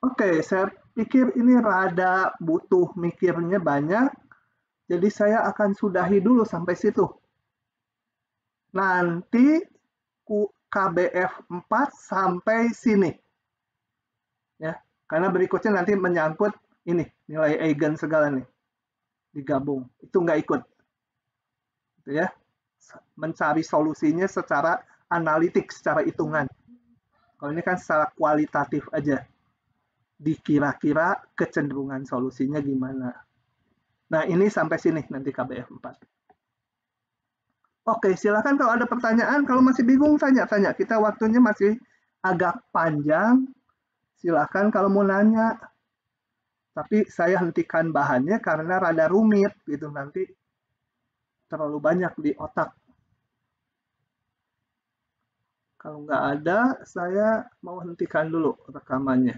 Oke, saya pikir ini rada butuh mikirnya banyak. Jadi saya akan sudahi dulu sampai situ. Nanti KBF 4 sampai sini. Ya, karena berikutnya nanti menyangkut ini, nilai eigen segala nih. Digabung. Itu nggak ikut. Gitu ya. Mencari solusinya secara analitik, secara hitungan. Kalau ini kan secara kualitatif aja. Dikira-kira kecenderungan solusinya gimana. Nah, ini sampai sini nanti KBF 4. Oke, silakan kalau ada pertanyaan. Kalau masih bingung, tanya-tanya. Kita waktunya masih agak panjang. Silakan kalau mau nanya. Tapi saya hentikan bahannya karena rada rumit gitu. Nanti terlalu banyak di otak. Kalau nggak ada, saya mau hentikan dulu rekamannya.